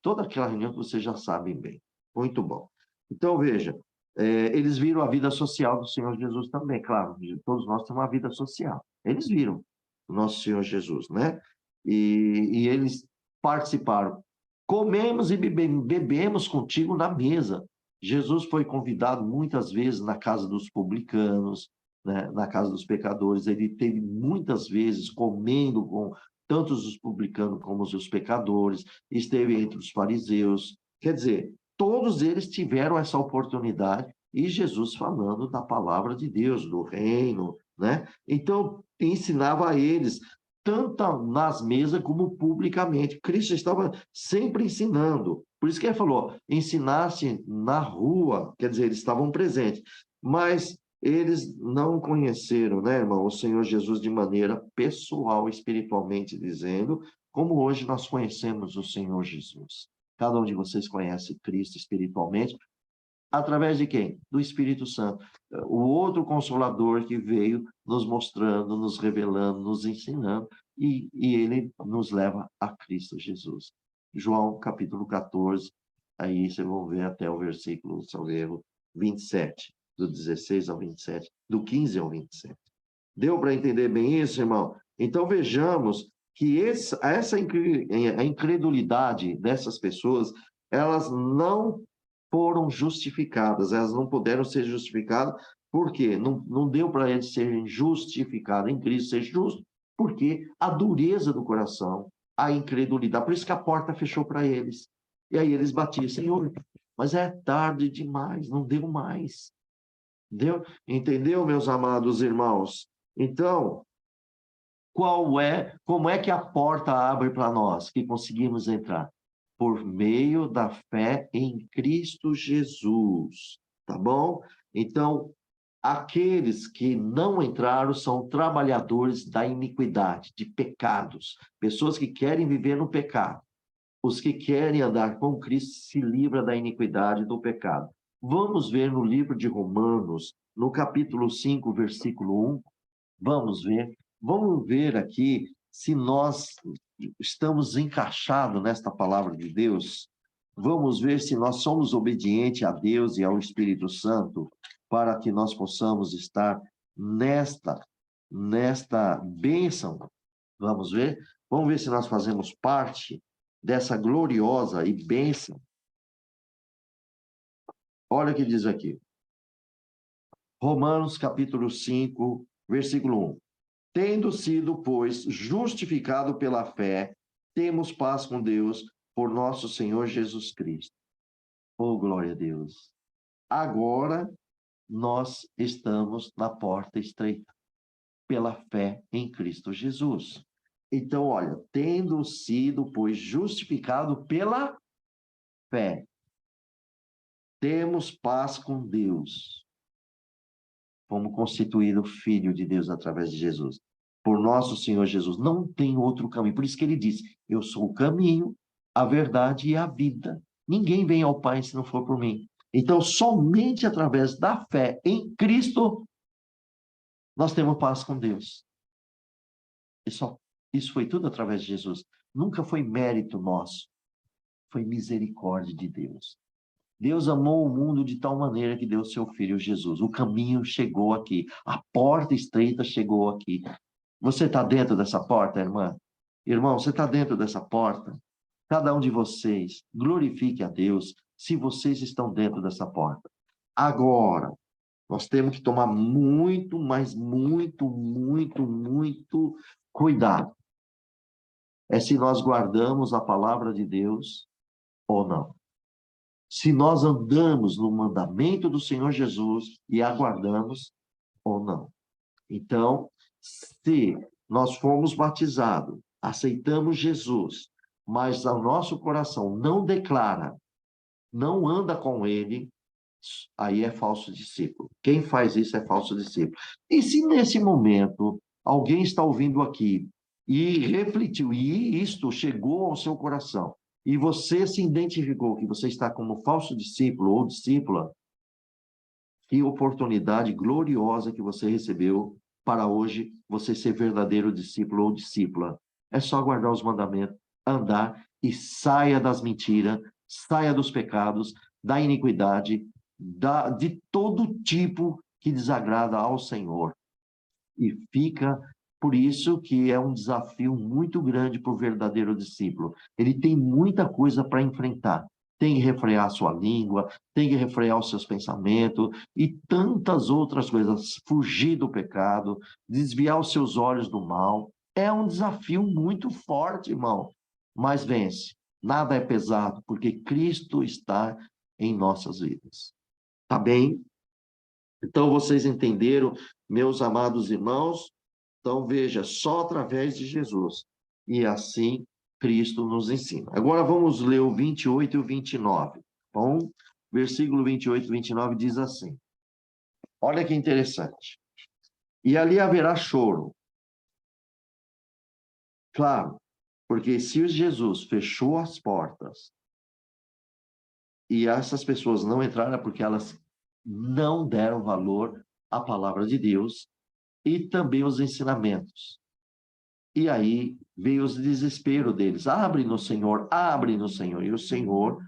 toda aquela reunião que vocês já sabem bem. Muito bom. Então, veja, eles viram a vida social do Senhor Jesus também, claro, todos nós temos uma vida social. Eles viram o nosso Senhor Jesus, né? E eles participaram. Comemos e bebemos contigo na mesa. Jesus foi convidado muitas vezes na casa dos publicanos, né? Na casa dos pecadores. Ele teve muitas vezes comendo com tantos os publicanos como os pecadores, esteve entre os fariseus. Quer dizer, todos eles tiveram essa oportunidade e Jesus falando da palavra de Deus, do reino, né? Então, ensinava a eles, tanto nas mesas como publicamente. Cristo estava sempre ensinando. Por isso que ele falou, ensinasse na rua, quer dizer, eles estavam presentes. Mas eles não conheceram, né, irmão, o Senhor Jesus de maneira pessoal, espiritualmente dizendo, como hoje nós conhecemos o Senhor Jesus. Cada um de vocês conhece Cristo espiritualmente, através de quem? Do Espírito Santo. O outro Consolador que veio nos mostrando, nos revelando, nos ensinando, e ele nos leva a Cristo Jesus. João, capítulo 14, aí vocês vão ver até o versículo, salvo erro, 27, do 16 ao 27, do 15 ao 27. Deu para entender bem isso, irmão? Então vejamos que a incredulidade dessas pessoas, elas não foram justificadas, elas não puderam ser justificadas, por quê? Não deu para eles serem justificados em Cristo, ser justo, porque a dureza do coração, a incredulidade, por isso que a porta fechou para eles. E aí eles batiam, Senhor, mas é tarde demais, não deu mais. Deu? Entendeu, meus amados irmãos? Então, como é que a porta abre para nós, que conseguimos entrar? Por meio da fé em Cristo Jesus, tá bom? Então, aqueles que não entraram são trabalhadores da iniquidade, de pecados, pessoas que querem viver no pecado. Os que querem andar com Cristo se livram da iniquidade e do pecado. Vamos ver no livro de Romanos, no capítulo 5, versículo 1, Vamos ver aqui se nós estamos encaixados nesta palavra de Deus. Vamos ver se nós somos obedientes a Deus e ao Espírito Santo para que nós possamos estar nesta bênção. Vamos ver? Vamos ver se nós fazemos parte dessa gloriosa e bênção. Olha o que diz aqui. Romanos capítulo 5, versículo 1. Tendo sido, pois, justificado pela fé, temos paz com Deus por nosso Senhor Jesus Cristo. Oh, glória a Deus! Agora nós estamos na porta estreita, pela fé em Cristo Jesus. Então, olha, tendo sido, pois, justificado pela fé, temos paz com Deus. Fomos constituídos filho de Deus através de Jesus. Por nosso Senhor Jesus. Não tem outro caminho. Por isso que ele disse, eu sou o caminho, a verdade e a vida. Ninguém vem ao Pai se não for por mim. Então, somente através da fé em Cristo, nós temos paz com Deus. Isso foi tudo através de Jesus. Nunca foi mérito nosso. Foi misericórdia de Deus. Deus amou o mundo de tal maneira que deu seu Filho Jesus. O caminho chegou aqui. A porta estreita chegou aqui. Você está dentro dessa porta, irmã? Irmão, você está dentro dessa porta? Cada um de vocês, glorifique a Deus se vocês estão dentro dessa porta. Agora, nós temos que tomar muito, mas muito, muito, muito cuidado. É se nós guardamos a palavra de Deus ou não. Se nós andamos no mandamento do Senhor Jesus e aguardamos ou não. Então, se nós fomos batizados, aceitamos Jesus, mas o nosso coração não declara, não anda com ele, aí é falso discípulo. Quem faz isso é falso discípulo. E se nesse momento alguém está ouvindo aqui e refletiu, e isto chegou ao seu coração, e você se identificou que você está como falso discípulo ou discípula, que oportunidade gloriosa que você recebeu para hoje você ser verdadeiro discípulo ou discípula. É só guardar os mandamentos, andar e saia das mentiras, saia dos pecados, da iniquidade, de todo tipo que desagrada ao Senhor. E fica, por isso que é um desafio muito grande para o verdadeiro discípulo. Ele tem muita coisa para enfrentar. Tem que refrear sua língua, tem que refrear os seus pensamentos e tantas outras coisas. Fugir do pecado, desviar os seus olhos do mal. É um desafio muito forte, irmão. Mas vence. Nada é pesado, porque Cristo está em nossas vidas. Tá bem? Então, vocês entenderam, meus amados irmãos? Então, veja, só através de Jesus. E assim Cristo nos ensina. Agora vamos ler o 28 e o 29. Bom, versículo 28 e 29 diz assim. Olha que interessante. E ali haverá choro. Claro, porque se Jesus fechou as portas e essas pessoas não entraram é porque elas não deram valor à palavra de Deus e também os ensinamentos. E aí veio o desespero deles. Abre no Senhor, abre no Senhor. E o Senhor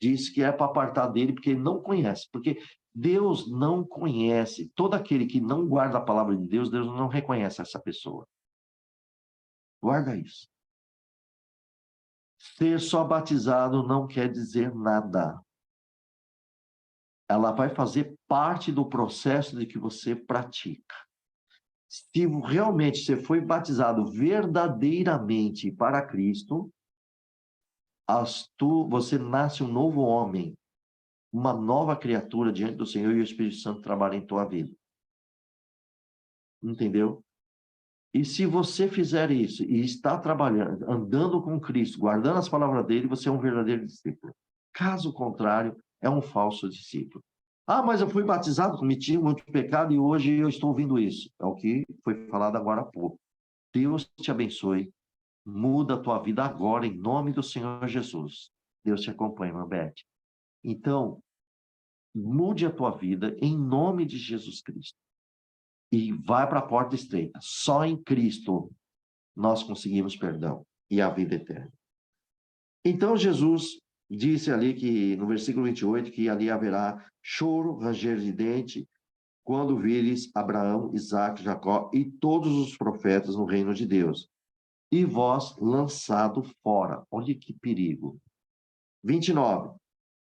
diz que é para apartar dele, porque ele não conhece. Porque Deus não conhece. Todo aquele que não guarda a palavra de Deus, Deus não reconhece essa pessoa. Guarda isso. Ser só batizado não quer dizer nada. Ela vai fazer parte do processo de que você pratica. Se realmente você foi batizado verdadeiramente para Cristo, você nasce um novo homem, uma nova criatura diante do Senhor e o Espírito Santo trabalha em tua vida. Entendeu? E se você fizer isso e está trabalhando, andando com Cristo, guardando as palavras dele, você é um verdadeiro discípulo. Caso contrário, é um falso discípulo. Ah, mas eu fui batizado, cometi muito pecado e hoje eu estou ouvindo isso. É o que foi falado agora há pouco. Deus te abençoe. Muda a tua vida agora, em nome do Senhor Jesus. Deus te acompanhe, irmã Beth. Então, mude a tua vida em nome de Jesus Cristo. E vai para a porta estreita. Só em Cristo nós conseguimos perdão e a vida eterna. Então, Jesus disse ali que, no versículo 28, que ali haverá choro, ranger de dente, quando vires Abraão, Isaque, Jacó e todos os profetas no reino de Deus. E vós lançado fora. Olha que perigo. 29.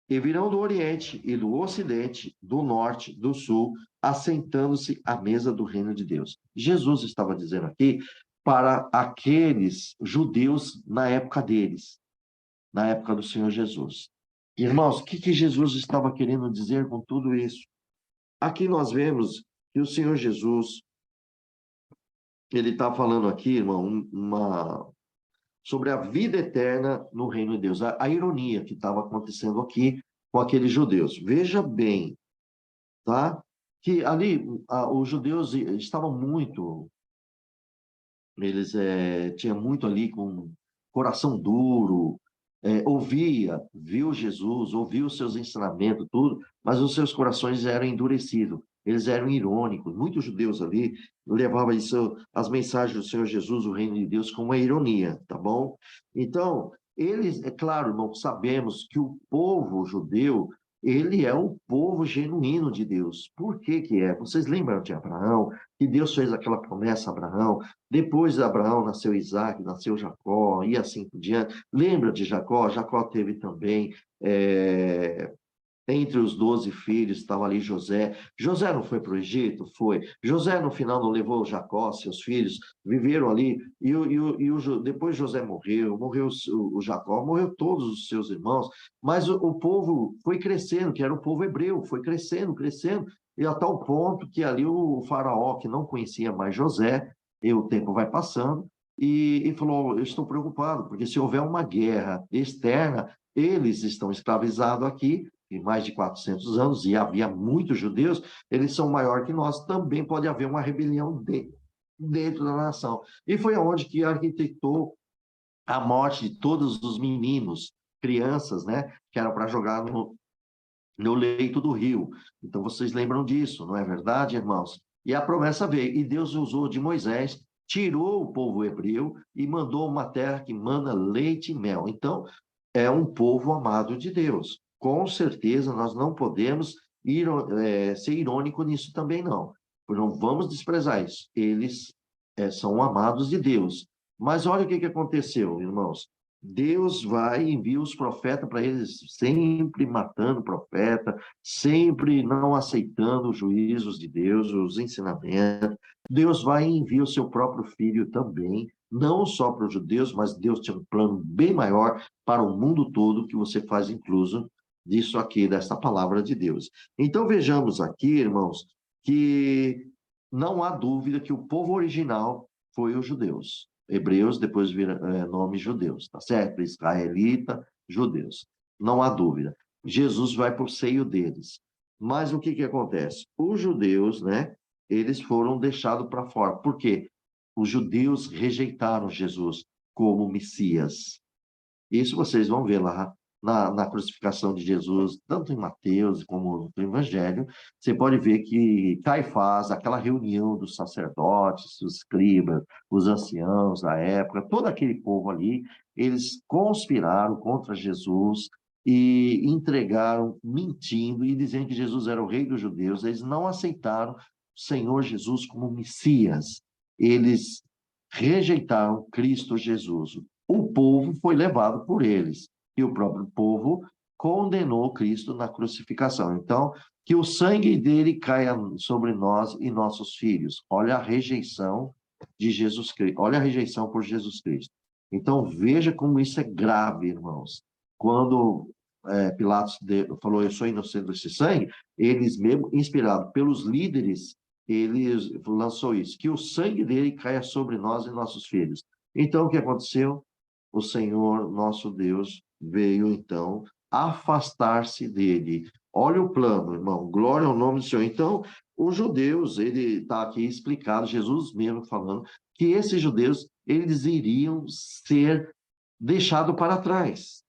E virão do Oriente e do Ocidente, do Norte, do Sul, assentando-se à mesa do reino de Deus. Jesus estava dizendo aqui para aqueles judeus na época deles, na época do Senhor Jesus. Irmãos, o que Jesus estava querendo dizer com tudo isso? Aqui nós vemos que o Senhor Jesus, ele está falando aqui, irmão, sobre a vida eterna no reino de Deus. A ironia que estava acontecendo aqui com aqueles judeus. Veja bem, tá? Que ali os judeus estavam muito, eles tinham muito ali com coração duro, viu Jesus, ouviu os seus ensinamentos, tudo, mas os seus corações eram endurecidos, eles eram irônicos. Muitos judeus ali levavam isso, as mensagens do Senhor Jesus, o reino de Deus, com uma ironia, tá bom? Então, eles, é claro, não sabemos que o povo judeu, ele é o povo genuíno de Deus. Por que que é? Vocês lembram de Abraão, que Deus fez aquela promessa a Abraão? Depois de Abraão nasceu Isaac, nasceu Jacó, e assim por diante. Lembra de Jacó? Jacó teve também, entre os 12 filhos, estava ali José. José não foi para o Egito? Foi. José, no final, não levou Jacó, seus filhos, viveram ali, depois José morreu o Jacó, morreu todos os seus irmãos, mas o povo foi crescendo, que era o povo hebreu, foi crescendo, crescendo, e a tal ponto que ali o faraó, que não conhecia mais José, e o tempo vai passando, e falou: eu estou preocupado, porque se houver uma guerra externa, eles estão escravizados aqui, de mais de 400 anos, e havia muitos judeus, eles são maior que nós, também pode haver uma rebelião dentro da nação. E foi onde que arquitetou a morte de todos os meninos, crianças, né, que eram para jogar no leito do rio. Então, vocês lembram disso, não é verdade, irmãos? E a promessa veio, e Deus usou de Moisés, tirou o povo hebreu e mandou uma terra que mana leite e mel. Então, é um povo amado de Deus. Com certeza, nós não podemos ser irônico nisso também, não. Não vamos desprezar isso. Eles são amados de Deus. Mas olha o que aconteceu, irmãos. Deus vai e envia os profetas para eles, sempre matando o profeta, sempre não aceitando os juízos de Deus, os ensinamentos. Deus vai e envia o seu próprio filho também, não só para os judeus, mas Deus tinha um plano bem maior para o mundo todo, que você faz incluso disso aqui, dessa palavra de Deus. Então vejamos aqui, irmãos, que não há dúvida que o povo original foi os judeus. Hebreus, depois vira nome judeus, tá certo? Israelita, judeus. Não há dúvida. Jesus vai por seio deles. Mas o que que acontece? Os judeus, né, eles foram deixados para fora. Por quê? Os judeus rejeitaram Jesus como Messias. Isso vocês vão ver lá na crucificação de Jesus, tanto em Mateus como no Evangelho. Você pode ver que Caifás, aquela reunião dos sacerdotes, os escribas, os anciãos da época, todo aquele povo ali, eles conspiraram contra Jesus e entregaram mentindo e dizendo que Jesus era o rei dos judeus. Eles não aceitaram o Senhor Jesus como Messias. Eles rejeitaram Cristo Jesus. O povo foi levado por eles, e o próprio povo condenou Cristo na crucificação. Então, que o sangue dele caia sobre nós e nossos filhos. Olha a rejeição de Jesus Cristo, olha a rejeição por Jesus Cristo. Então, veja como isso é grave, irmãos. Quando Pilatos falou: eu sou inocente desse sangue, eles mesmo, inspirados pelos líderes, ele lançou isso, que o sangue dele caia sobre nós e nossos filhos. Então, o que aconteceu? O Senhor, nosso Deus, veio, então, afastar-se dele. Olha o plano, irmão, glória ao nome do Senhor. Então, os judeus, ele está aqui explicado, Jesus mesmo falando, que esses judeus, eles iriam ser deixados para trás,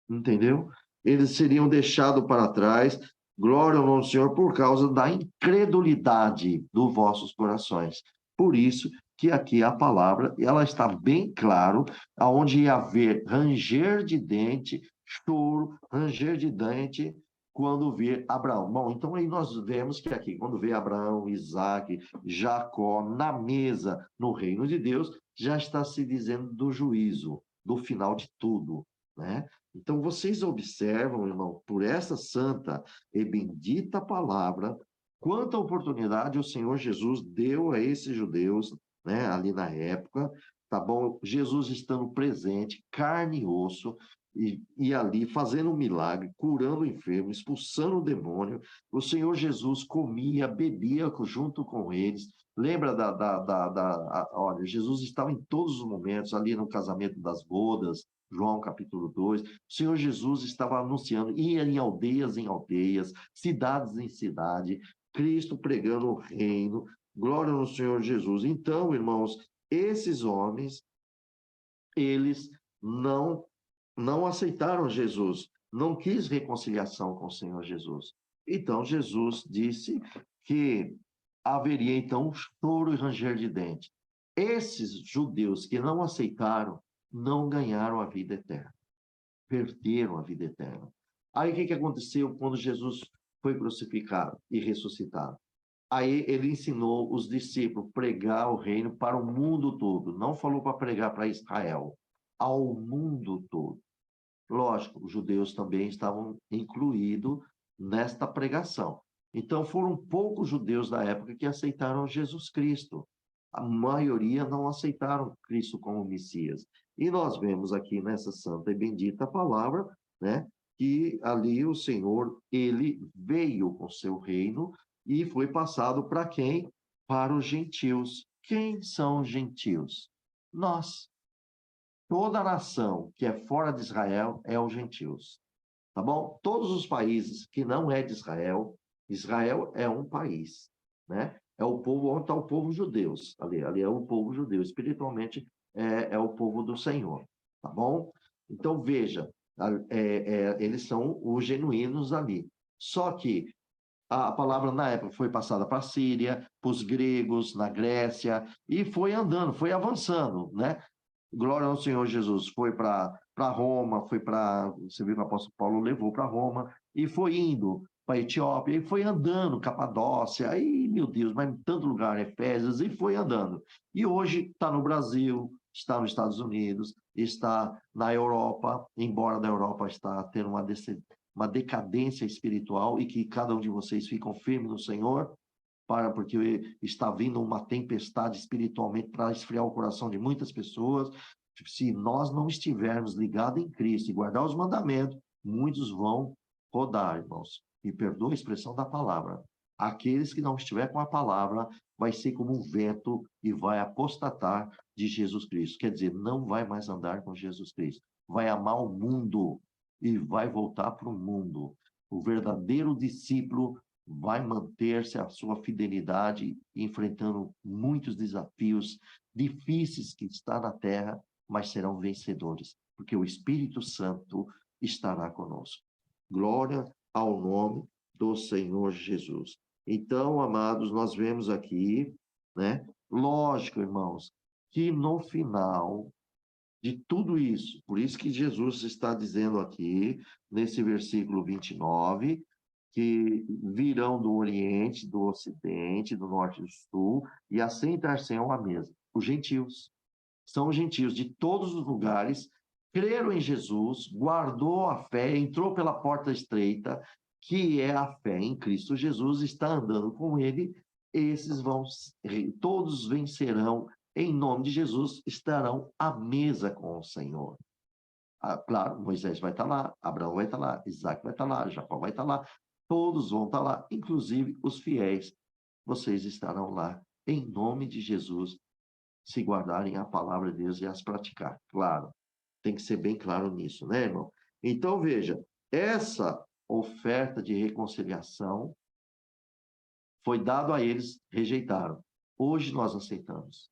entendeu? Eles seriam deixados para trás, glória ao nome do Senhor, por causa da incredulidade dos vossos corações. Por isso que aqui a palavra, ela está bem claro, aonde ia haver ranger de dente, choro, ranger de dente, quando vê Abraão. Bom, então aí nós vemos que aqui, quando vê Abraão, Isaac, Jacó na mesa no reino de Deus, já está se dizendo do juízo, do final de tudo, né? Então, vocês observam, irmão, por essa santa e bendita palavra, quanta oportunidade o Senhor Jesus deu a esses judeus, né, ali na época, tá bom? Jesus estando presente, carne e osso, e ali fazendo um milagre, curando o enfermo, expulsando o demônio. O Senhor Jesus comia, bebia junto com eles. Lembra olha, Jesus estava em todos os momentos, ali no casamento das bodas, João capítulo 2. O Senhor Jesus estava anunciando, ia em aldeias, cidades em cidade, Cristo pregando o reino, glória no Senhor Jesus. Então, irmãos, esses homens, eles não não aceitaram Jesus, não quis reconciliação com o Senhor Jesus. Então, Jesus disse que haveria então um choro e ranger de dentes. Esses judeus que não aceitaram, não ganharam a vida eterna, perderam a vida eterna. Aí o que aconteceu quando Jesus foi crucificado e ressuscitado? Aí ele ensinou os discípulos a pregar o reino para o mundo todo. Não falou para pregar para Israel, ao mundo todo. Lógico, os judeus também estavam incluídos nesta pregação. Então, foram poucos judeus da época que aceitaram Jesus Cristo. A maioria não aceitaram Cristo como Messias. E nós vemos aqui nessa santa e bendita palavra, né, que ali o Senhor, ele veio com seu reino e foi passado para quem? Para os gentios. Quem são os gentios? Nós. Toda nação que é fora de Israel é os gentios, tá bom? Todos os países que não é de Israel, Israel é um país, né? É o povo, onde está o povo judeus, ali é o povo judeu, espiritualmente é o povo do Senhor, tá bom? Então, veja, eles são os genuínos ali. Só que a palavra na época foi passada para a Síria, para os gregos, na Grécia, e foi andando, foi avançando, né? Glória ao Senhor Jesus. Foi para Roma, você viu que o apóstolo Paulo levou para Roma, e foi indo para a Etiópia, e foi andando, Capadócia, aí, meu Deus, mas em tanto lugar, Efésios, e foi andando. E hoje está no Brasil, está nos Estados Unidos, está na Europa, embora na Europa está tendo uma decadência espiritual, e que cada um de vocês ficam firmes no Senhor, porque está vindo uma tempestade espiritualmente para esfriar o coração de muitas pessoas. Se nós não estivermos ligados em Cristo e guardar os mandamentos, muitos vão rodar, irmãos. E perdoa a expressão da palavra. Aqueles que não estiver com a palavra vai ser como um vento e vai apostatar de Jesus Cristo. Quer dizer, não vai mais andar com Jesus Cristo. Vai amar o mundo e vai voltar para o mundo. O verdadeiro discípulo vai manter-se a sua fidelidade, enfrentando muitos desafios difíceis que está na terra, mas serão vencedores, porque o Espírito Santo estará conosco. Glória ao nome do Senhor Jesus. Então, amados, nós vemos aqui, né? Lógico, irmãos, que no final de tudo isso, por isso que Jesus está dizendo aqui, nesse versículo 29, que virão do Oriente, do Ocidente, do Norte e do Sul, e assentar-se-ão à mesa. Os gentios. São os gentios de todos os lugares, creram em Jesus, guardou a fé, entrou pela porta estreita, que é a fé em Cristo Jesus, está andando com ele, esses vão, todos vencerão, em nome de Jesus, estarão à mesa com o Senhor. Ah, claro, Moisés vai estar lá, Abraão vai estar lá, Isaac vai estar lá, Jacó vai estar lá, todos vão estar lá, inclusive os fiéis. Vocês estarão lá, em nome de Jesus, se guardarem a palavra de Deus e as praticar. Claro, tem que ser bem claro nisso, né, irmão? Então, veja, essa oferta de reconciliação foi dado a eles, rejeitaram. Hoje nós aceitamos.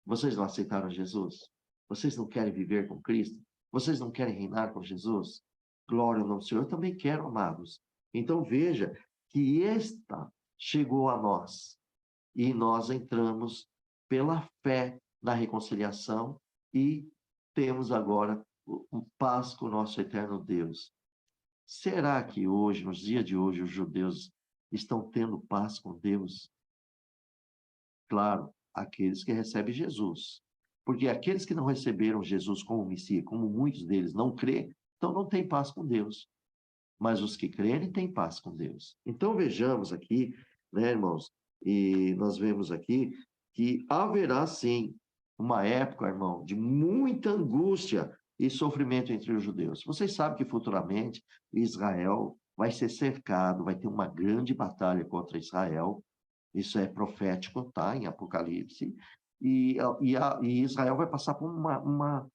Vocês não aceitaram Jesus? Vocês não querem viver com Cristo? Vocês não querem reinar com Jesus? Glória ao nome do Senhor. Eu também quero, amados. Então veja que esta chegou a nós e nós entramos pela fé na reconciliação e temos agora o paz com o nosso eterno Deus. Será que hoje, nos dias de hoje, os judeus estão tendo paz com Deus? Claro, aqueles que recebem Jesus. Porque aqueles que não receberam Jesus como Messias, como muitos deles não crê, então não tem paz com Deus. Mas os que crerem têm paz com Deus. Então vejamos aqui né, irmãos? E nós vemos aqui que haverá, sim, uma época, irmão, de muita angústia e sofrimento entre os judeus. Vocês sabem que futuramente Israel vai ser cercado, vai ter uma grande batalha contra Israel. Isso é profético, tá? Em Apocalipse. E Israel vai passar por uma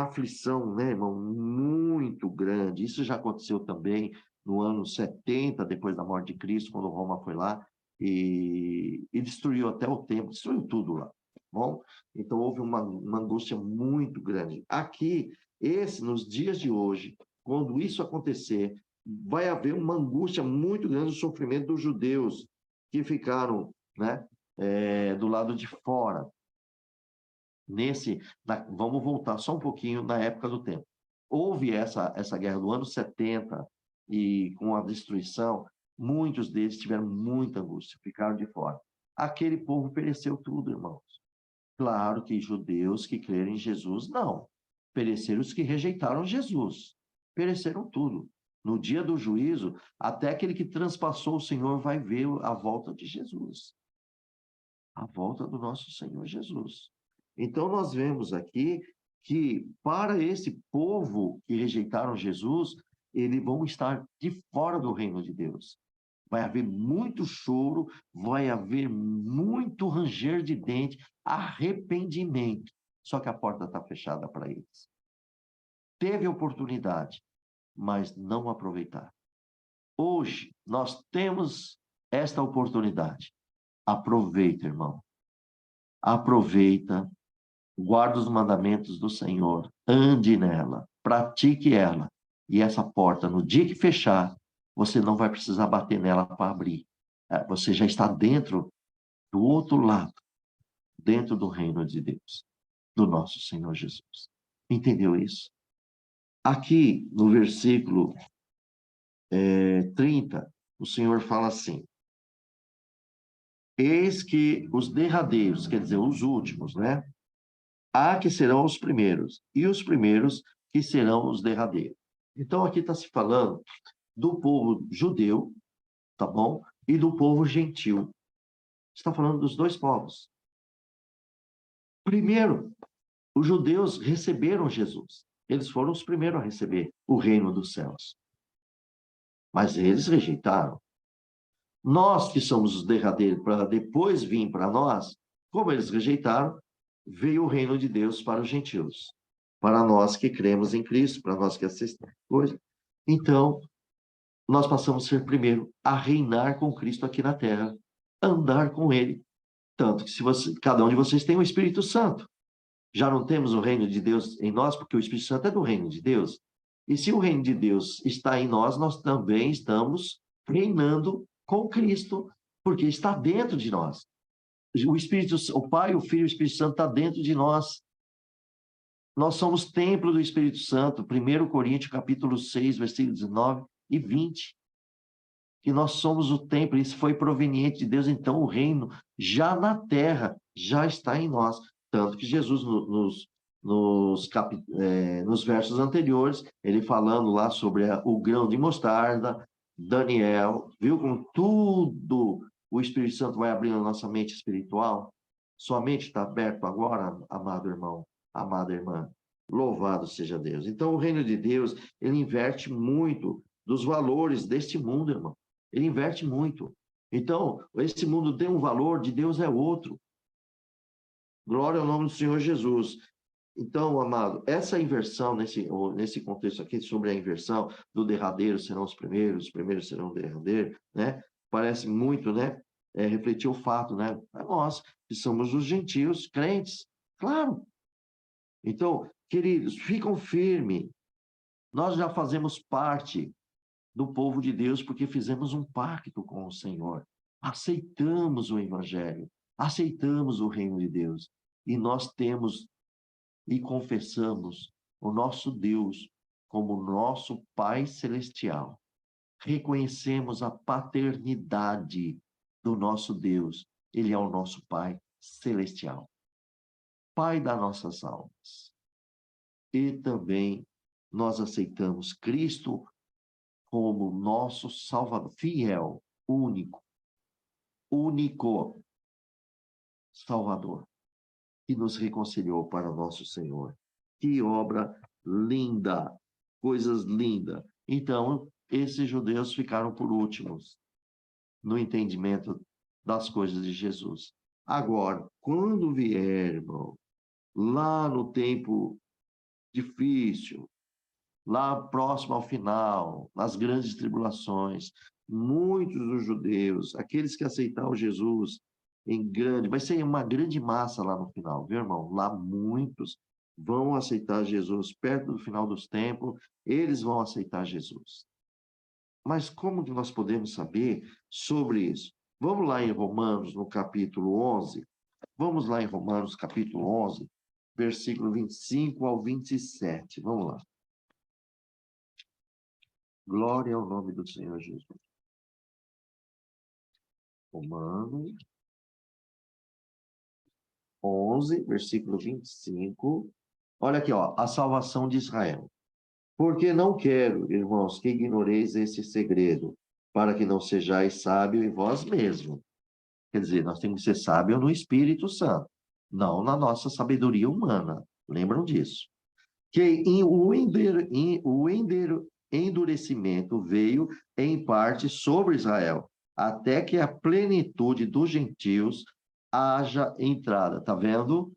aflição, né, irmão, muito grande. Isso já aconteceu também no ano 70, depois da morte de Cristo, quando Roma foi lá e destruiu até o templo, destruiu tudo lá. Bom, então houve uma angústia muito grande. Aqui, nos dias de hoje, quando isso acontecer, vai haver uma angústia muito grande no sofrimento dos judeus que ficaram, né, do lado de fora. Vamos voltar só um pouquinho na época do tempo. Houve essa guerra do ano 70 e com a destruição, muitos deles tiveram muita angústia, ficaram de fora. Aquele povo pereceu tudo, irmãos. Claro que judeus que creram em Jesus, não. Pereceram os que rejeitaram Jesus. Pereceram tudo. No dia do juízo, até aquele que transpassou o Senhor vai ver a volta de Jesus. A volta do nosso Senhor Jesus. Então, nós vemos aqui que, para esse povo que rejeitaram Jesus, eles vão estar de fora do reino de Deus. Vai haver muito choro, vai haver muito ranger de dente, arrependimento. Só que a porta está fechada para eles. Teve oportunidade, mas não aproveitaram. Hoje, nós temos esta oportunidade. Aproveita, irmão. Aproveita, guarda os mandamentos do Senhor, ande nela, pratique ela. E essa porta, no dia que fechar, você não vai precisar bater nela para abrir. Você já está dentro do outro lado, dentro do reino de Deus, do nosso Senhor Jesus. Entendeu isso? Aqui, no versículo 30, o Senhor fala assim: eis que os derradeiros, quer dizer, os últimos, né? Há que serão os primeiros, e os primeiros que serão os derradeiros. Então, aqui está se falando do povo judeu, tá bom? E do povo gentil. Está falando dos dois povos. Primeiro, os judeus receberam Jesus. Eles foram os primeiros a receber o reino dos céus. Mas eles rejeitaram. Nós que somos os derradeiros para depois vir para nós, como eles rejeitaram, veio o reino de Deus para os gentios. Para nós que cremos em Cristo, para nós que assistimos coisa. Então, nós passamos a ser primeiro a reinar com Cristo aqui na terra, andar com Ele. Tanto que cada um de vocês tem o Espírito Santo. Já não temos o reino de Deus em nós, porque o Espírito Santo é do reino de Deus. E se o reino de Deus está em nós, nós também estamos reinando com Cristo, porque está dentro de nós. O Pai, o Filho e o Espírito Santo está dentro de nós. Nós somos templo do Espírito Santo, 1 Coríntios, capítulo 6, versículos 19 e 20. Que nós somos o templo, isso foi proveniente de Deus, então o reino já na terra já está em nós. Tanto que Jesus, nos versos anteriores, ele falando lá sobre o grão de mostarda, Daniel, viu como tudo o Espírito Santo vai abrindo a nossa mente espiritual? Sua mente está aberta agora, amado irmão, amada irmã. Louvado seja Deus. Então, o reino de Deus, ele inverte muito dos valores deste mundo, irmão. Ele inverte muito. Então, esse mundo tem um valor, de Deus é outro. Glória ao nome do Senhor Jesus. Então, amado, essa inversão, nesse contexto aqui, sobre a inversão do derradeiro serão os primeiros serão o derradeiro, né? Parece muito, né? Refletir o fato, né? Nós, que somos os gentios crentes, claro. Então, queridos, ficam firmes. Nós já fazemos parte do povo de Deus porque fizemos um pacto com o Senhor. Aceitamos o Evangelho, aceitamos o reino de Deus. E nós temos e confessamos o nosso Deus como nosso Pai Celestial. Reconhecemos a paternidade do nosso Deus. Ele é o nosso Pai Celestial. Pai das nossas almas. E também nós aceitamos Cristo como nosso Salvador, fiel, único, único Salvador, que nos reconciliou para o nosso Senhor. Que obra linda, coisas lindas. Então, esses judeus ficaram por últimos no entendimento das coisas de Jesus. Agora, quando vier, irmão, lá no tempo difícil, lá próximo ao final, nas grandes tribulações, muitos dos judeus, aqueles que aceitaram Jesus em grande, vai ser uma grande massa lá no final, viu, irmão? Lá muitos vão aceitar Jesus perto do final dos tempos, eles vão aceitar Jesus. Mas como que nós podemos saber sobre isso? Vamos lá em Romanos, no capítulo 11. Vamos lá em Romanos, capítulo 11, versículo 25 ao 27. Vamos lá. Glória ao nome do Senhor Jesus. Romanos 11, versículo 25. Olha aqui, ó, a salvação de Israel. Porque não quero, irmãos, que ignoreis esse segredo, para que não sejais sábio em vós mesmos. Quer dizer, nós temos que ser sábios no Espírito Santo, não na nossa sabedoria humana. Lembram disso? Que o endurecimento veio em parte sobre Israel, até que a plenitude dos gentios haja entrada. Tá vendo?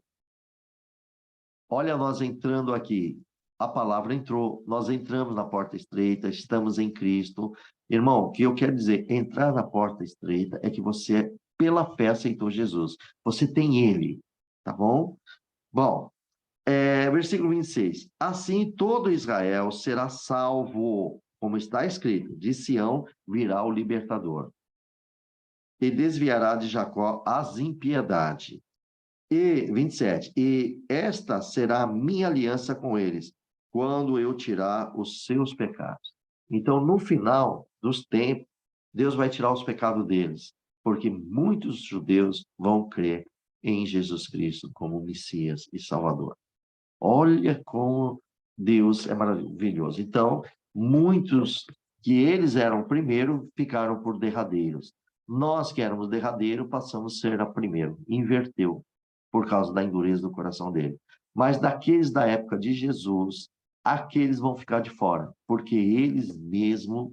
Olha nós entrando aqui. A palavra entrou, nós entramos na porta estreita, estamos em Cristo. Irmão, o que eu quero dizer, entrar na porta estreita é que você, pela fé, aceitou Jesus. Você tem Ele, tá bom? Bom, versículo 26. Assim todo Israel será salvo, como está escrito, de Sião virá o libertador. E desviará de Jacó as impiedades. E 27. E esta será a minha aliança com eles, quando eu tirar os seus pecados. Então, no final dos tempos, Deus vai tirar os pecados deles, porque muitos judeus vão crer em Jesus Cristo como Messias e Salvador. Olha como Deus é maravilhoso. Então, muitos que eles eram primeiro ficaram por derradeiros. Nós que éramos derradeiro passamos a ser a primeiro. Inverteu por causa da endureza do coração dele. Mas daqueles da época de Jesus, aqueles vão ficar de fora, porque eles mesmos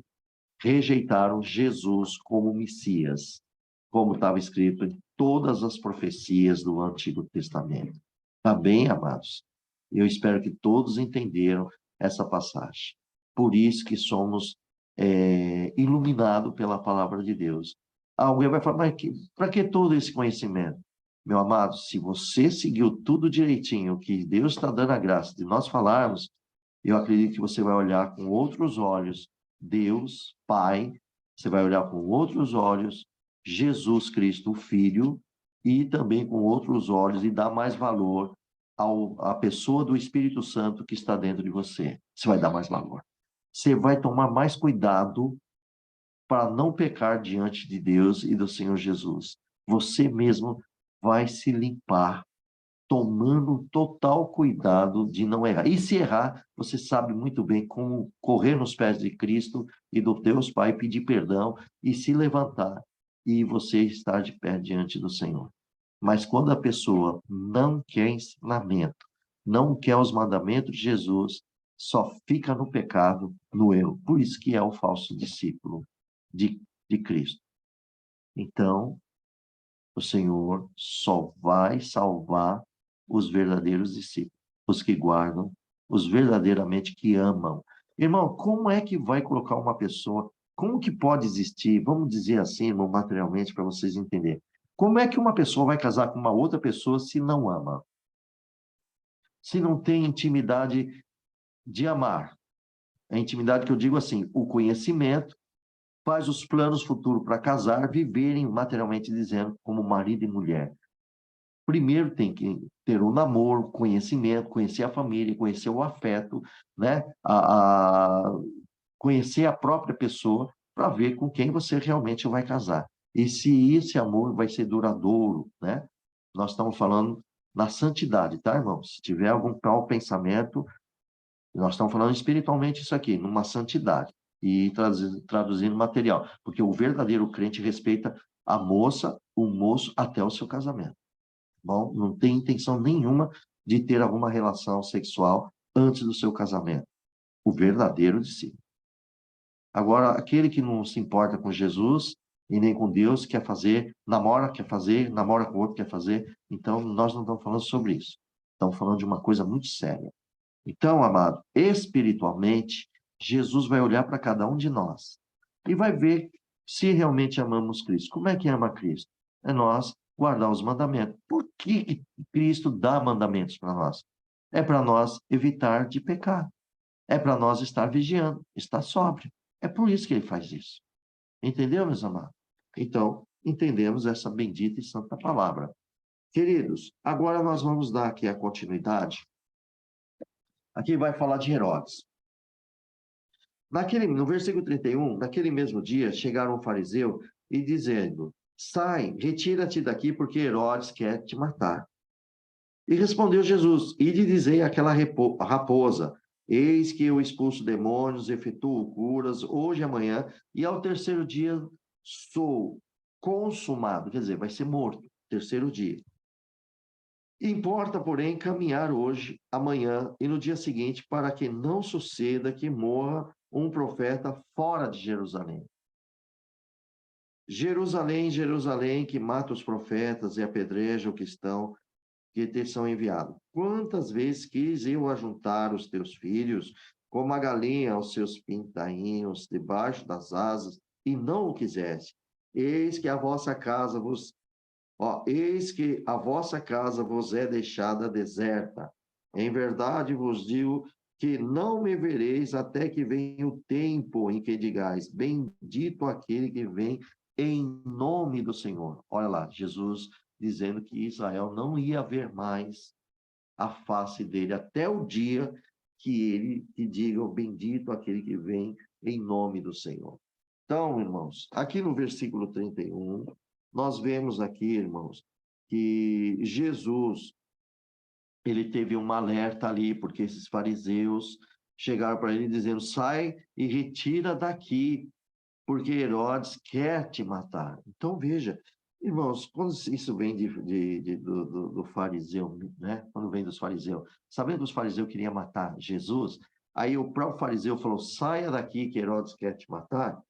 rejeitaram Jesus como Messias, como estava escrito em todas as profecias do Antigo Testamento. Tá bem, amados? Eu espero que todos entenderam essa passagem. Por isso que somos iluminados pela palavra de Deus. Alguém vai falar, mas para que todo esse conhecimento? Meu amado, se você seguiu tudo direitinho, que Deus está dando a graça de nós falarmos, eu acredito que você vai olhar com outros olhos Deus, Pai, você vai olhar com outros olhos Jesus Cristo, o Filho, e também com outros olhos e dar mais valor à pessoa do Espírito Santo que está dentro de você. Você vai dar mais valor. Você vai tomar mais cuidado para não pecar diante de Deus e do Senhor Jesus. Você mesmo vai se limpar, tomando total cuidado de não errar. E se errar, você sabe muito bem como correr nos pés de Cristo e do Deus Pai, pedir perdão e se levantar e você estar de pé diante do Senhor. Mas quando a pessoa não quer ensinamento, não quer os mandamentos de Jesus, só fica no pecado, no erro. Por isso que é o falso discípulo de Cristo. Então, o Senhor só vai salvar os verdadeiros discípulos, os que guardam, os verdadeiramente que amam. Irmão, como é que vai colocar uma pessoa, como que pode existir, vamos dizer assim, irmão, materialmente, para vocês entenderem, como é que uma pessoa vai casar com uma outra pessoa se não ama? Se não tem intimidade de amar. A intimidade que eu digo assim, o conhecimento, faz os planos futuros para casar, viverem materialmente dizendo como marido e mulher. Primeiro tem que ter o namoro, conhecimento, conhecer a família, conhecer o afeto, né? Conhecer a própria pessoa para ver com quem você realmente vai casar. E se esse amor vai ser duradouro, né? Nós estamos falando na santidade, tá, irmãos? Se tiver algum tal pensamento, nós estamos falando espiritualmente isso aqui, numa santidade. E traduzindo material. Porque o verdadeiro crente respeita a moça, o moço, até o seu casamento. Bom, não tem intenção nenhuma de ter alguma relação sexual antes do seu casamento. O verdadeiro discípulo. Agora, aquele que não se importa com Jesus e nem com Deus, quer fazer, namora com outro, quer fazer. Então, nós não estamos falando sobre isso. Estamos falando de uma coisa muito séria. Então, amado, espiritualmente, Jesus vai olhar para cada um de nós e vai ver se realmente amamos Cristo. Como é que ama Cristo? É nós guardar os mandamentos. Por que Cristo dá mandamentos para nós? É para nós evitar de pecar. É para nós estar vigiando, estar sóbrio. É por isso que ele faz isso. Entendeu, meus amados? Então, entendemos essa bendita e santa palavra. Queridos, agora nós vamos dar aqui a continuidade. Aqui vai falar de Herodes. No versículo 31, naquele mesmo dia, chegaram um fariseu e dizendo: sai, retira-te daqui, porque Herodes quer te matar. E respondeu Jesus: ide dizei àquela raposa: eis que eu expulso demônios, efetuo curas, hoje e amanhã, e ao terceiro dia sou consumado, quer dizer, vai ser morto, terceiro dia. Importa, porém, caminhar hoje, amanhã e no dia seguinte, para que não suceda que morra um profeta fora de Jerusalém. Jerusalém, Jerusalém, que mata os profetas e apedreja que te são enviados. Quantas vezes quis eu ajuntar os teus filhos, como a galinha aos seus pintainhos, debaixo das asas, e não o quiseste. Eis que a vossa casa vos eis que a vossa casa vos é deixada deserta. Em verdade vos digo que não me vereis até que venha o tempo em que digais: bendito aquele que vem em nome do Senhor. Olha lá, Jesus dizendo que Israel não ia ver mais a face dele até o dia que diga: bendito aquele que vem em nome do Senhor. Então, irmãos, aqui no versículo 31, nós vemos aqui, irmãos, que Jesus, ele teve um alerta ali, porque esses fariseus chegaram para ele dizendo: sai e retira daqui, porque Herodes quer te matar. Então, veja, irmãos, quando isso vem do fariseu, né? Quando vem dos fariseus, sabendo que os fariseus queriam matar Jesus, aí o próprio fariseu falou: saia daqui que Herodes quer te matar.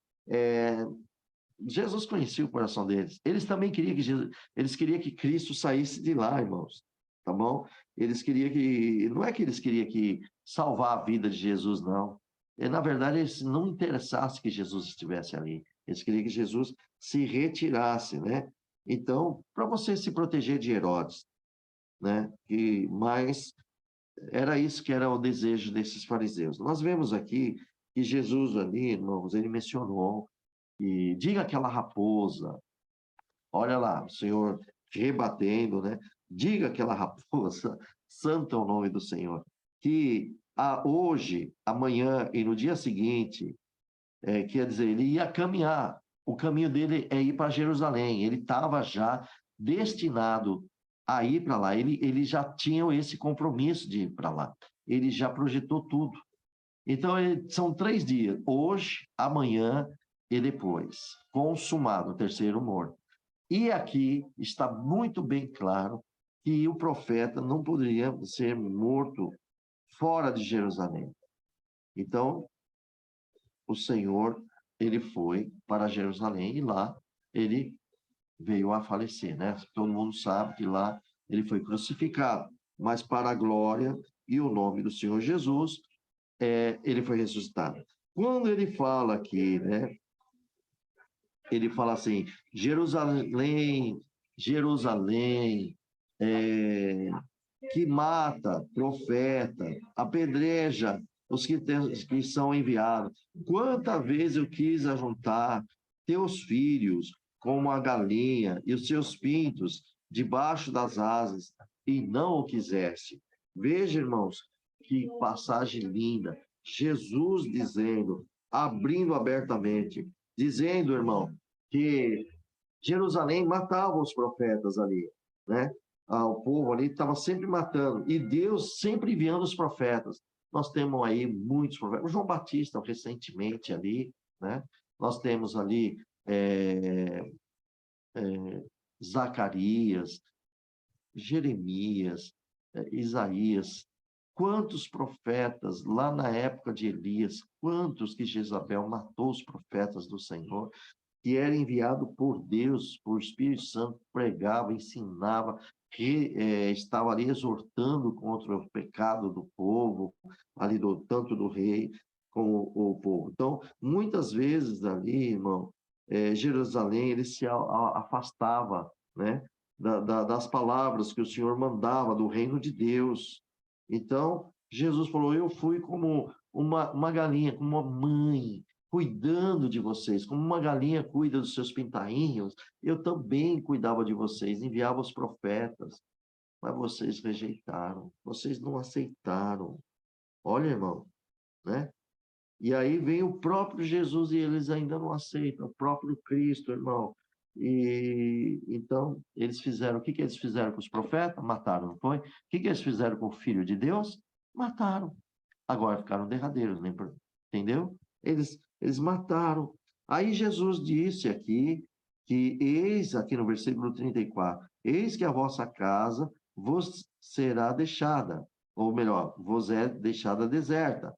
Jesus conhecia o coração deles. Eles também queriam eles queriam que Cristo saísse de lá, irmãos. Tá bom? Eles queriam não é que eles queriam que salvar a vida de Jesus, não. Na verdade, eles não interessasse que Jesus estivesse ali. Eles queriam que Jesus se retirasse, né? Então, para você se proteger de Herodes, né? Mas era isso que era o desejo desses fariseus. Nós vemos aqui que Jesus ali, irmãos, ele mencionou e diga aquela raposa, olha lá, o Senhor rebatendo, né? Diga aquela raposa, santo é o nome do Senhor, que hoje, amanhã e no dia seguinte, quer dizer, ele ia caminhar, o caminho dele é ir para Jerusalém, ele estava já destinado a ir para lá, ele já tinha esse compromisso de ir para lá, ele já projetou tudo. Então, são 3 dias, hoje, amanhã e depois, consumado o terceiro morto. E aqui está muito bem claro que o profeta não poderia ser morto fora de Jerusalém. Então, o Senhor, ele foi para Jerusalém e lá ele veio a falecer, né? Todo mundo sabe que lá ele foi crucificado, mas para a glória e o nome do Senhor Jesus, ele foi ressuscitado. Quando ele fala aqui, né? Ele fala assim: Jerusalém, Jerusalém, que mata profeta, apedreja que são enviados. Quantas vezes eu quis ajuntar teus filhos como a galinha e os seus pintos debaixo das asas, e não o quiseste. Veja, irmãos, que passagem linda. Jesus dizendo, abrindo abertamente, dizendo, irmão, que Jerusalém matava os profetas ali, né? O povo ali estava sempre matando, e Deus sempre enviando os profetas. Nós temos aí muitos profetas. O João Batista, recentemente ali, né? Nós temos ali Zacarias, Jeremias, Isaías, quantos profetas lá na época de Elias, quantos que Jezabel matou os profetas do Senhor, que era enviado por Deus, por Espírito Santo, pregava, ensinava, estava ali exortando contra o pecado do povo, ali tanto do rei como o povo. Então, muitas vezes ali, irmão, Jerusalém, ele se afastava, né, das palavras que o Senhor mandava do reino de Deus. Então, Jesus falou, eu fui como uma galinha, como uma mãe, cuidando de vocês, como uma galinha cuida dos seus pintainhos, eu também cuidava de vocês, enviava os profetas, mas vocês rejeitaram, vocês não aceitaram. Olha, irmão, né? E aí vem o próprio Jesus e eles ainda não aceitam, o próprio Cristo, irmão. E então eles fizeram, o que eles fizeram com os profetas? Mataram, não foi? O que eles fizeram com o Filho de Deus? Mataram. Agora ficaram derradeiros, lembra? Entendeu? Eles mataram. Aí Jesus disse aqui que eis, aqui no versículo 34, eis que a vossa casa vos será deixada, ou melhor, vos é deixada deserta.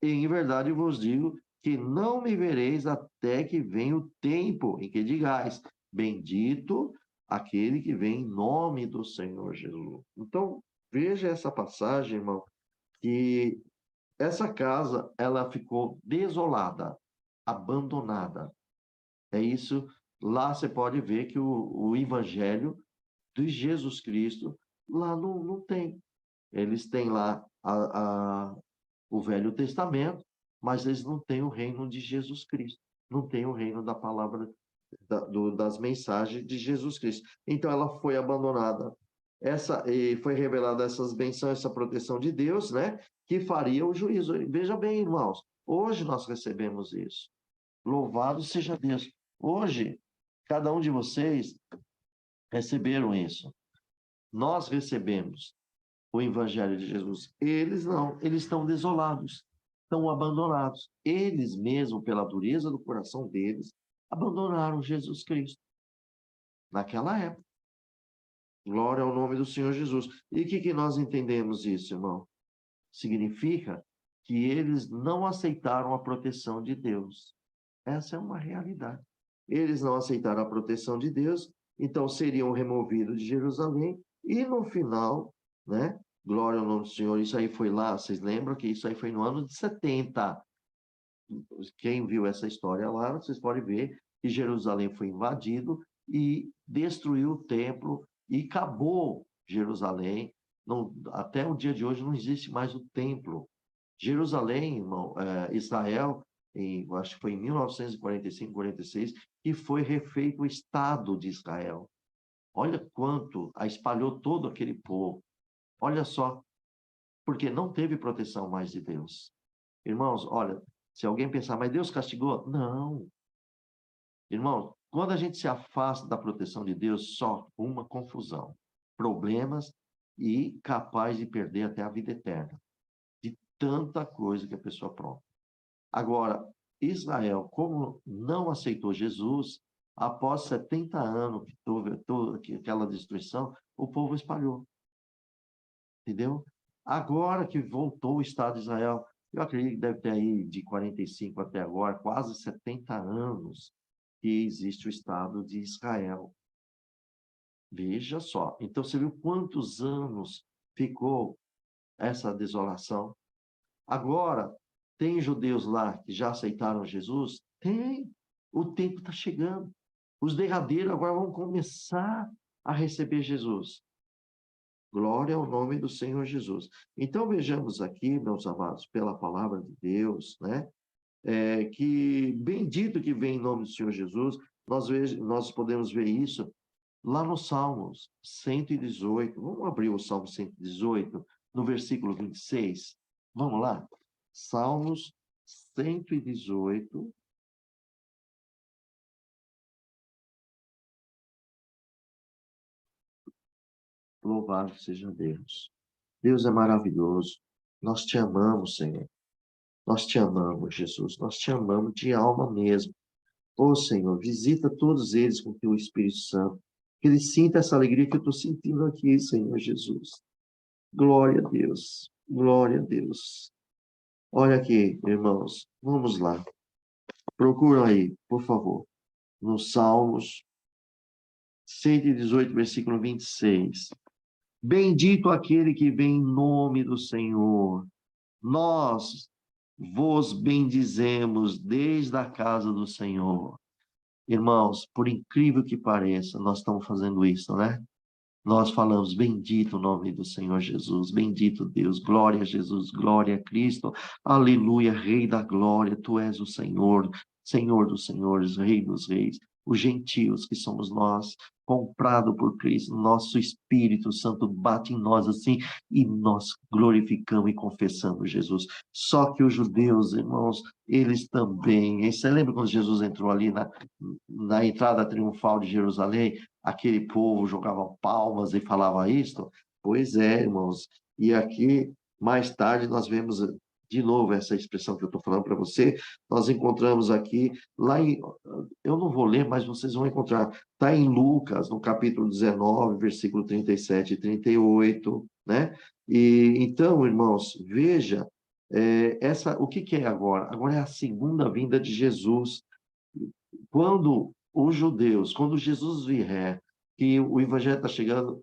E em verdade vos digo que não me vereis até que venha o tempo em que digais, bendito aquele que vem em nome do Senhor Jesus. Então, veja essa passagem, irmão, que essa casa, ela ficou desolada, abandonada. É isso, lá você pode ver que o evangelho de Jesus Cristo, lá não tem. Eles têm lá o Velho Testamento, mas eles não têm o reino de Jesus Cristo. Não têm o reino da palavra, das mensagens de Jesus Cristo. Então, ela foi abandonada. E foi revelada essas bênçãos, essa proteção de Deus, né? Que faria o juízo. Veja bem, irmãos, hoje nós recebemos isso. Louvado seja Deus. Hoje, cada um de vocês receberam isso. Nós recebemos o Evangelho de Jesus. Eles não, eles estão desolados, estão abandonados. Eles mesmo, pela dureza do coração deles, abandonaram Jesus Cristo naquela época. Glória ao nome do Senhor Jesus. E o que nós entendemos isso, irmão? Significa que eles não aceitaram a proteção de Deus. Essa é uma realidade. Eles não aceitaram a proteção de Deus, então seriam removidos de Jerusalém, e no final, né? Glória ao nome do Senhor, isso aí foi lá, vocês lembram que isso aí foi no ano de 70. Quem viu essa história lá, vocês podem ver que Jerusalém foi invadido e destruiu o templo e acabou Jerusalém. Não, até o dia de hoje não existe mais o templo. Jerusalém, irmão, Israel, acho que foi em 1945, 46, que foi refeito o Estado de Israel. Olha quanto espalhou todo aquele povo. Olha só, porque não teve proteção mais de Deus. Irmãos, olha, se alguém pensar, mas Deus castigou? Não. Irmãos, quando a gente se afasta da proteção de Deus, só uma confusão, problemas e capaz de perder até a vida eterna. De tanta coisa que a pessoa apronta. Agora, Israel, como não aceitou Jesus, após 70 anos que houve aquela destruição, o povo espalhou. Entendeu? Agora que voltou o Estado de Israel, eu acredito que deve ter aí de 45 até agora, quase 70 anos que existe o Estado de Israel. Veja só. Então, você viu quantos anos ficou essa desolação? Agora, tem judeus lá que já aceitaram Jesus? Tem. O tempo está chegando. Os derradeiros agora vão começar a receber Jesus. Glória ao nome do Senhor Jesus. Então, vejamos aqui, meus amados, pela palavra de Deus, né? Que bendito que vem em nome do Senhor Jesus. Nós podemos ver isso lá no Salmos 118. Vamos abrir o Salmo 118, no versículo 26. Vamos lá? Salmos 118. Louvado seja Deus. Deus é maravilhoso. Nós te amamos, Senhor. Nós te amamos, Jesus. Nós te amamos de alma mesmo. Ô Senhor, visita todos eles com teu Espírito Santo. Que eles sintam essa alegria que eu estou sentindo aqui, Senhor Jesus. Glória a Deus. Glória a Deus. Olha aqui, irmãos. Vamos lá. Procura aí, por favor. Nos Salmos 118, versículo 26. Bendito aquele que vem em nome do Senhor. Nós vos bendizemos desde a casa do Senhor. Irmãos, por incrível que pareça, nós estamos fazendo isso, né? Nós falamos, bendito o nome do Senhor Jesus, bendito Deus, glória a Jesus, glória a Cristo, aleluia, Rei da glória, Tu és o Senhor, Senhor dos senhores, Rei dos reis, os gentios que somos nós, comprado por Cristo, nosso Espírito Santo bate em nós assim, e nós glorificamos e confessamos Jesus. Só que os judeus, irmãos, eles também, você lembra quando Jesus entrou ali na entrada triunfal de Jerusalém? Aquele povo jogava palmas e falava isto? Pois é, irmãos. E aqui, mais tarde, nós vemos de novo essa expressão que eu estou falando para você. Nós encontramos aqui, lá em. Eu não vou ler, mas vocês vão encontrar. Está em Lucas, no capítulo 19, versículo 37 e 38, né? E então, irmãos, veja, o que é agora? Agora é a segunda vinda de Jesus. Quando os judeus, quando Jesus vier, que o evangelho está chegando,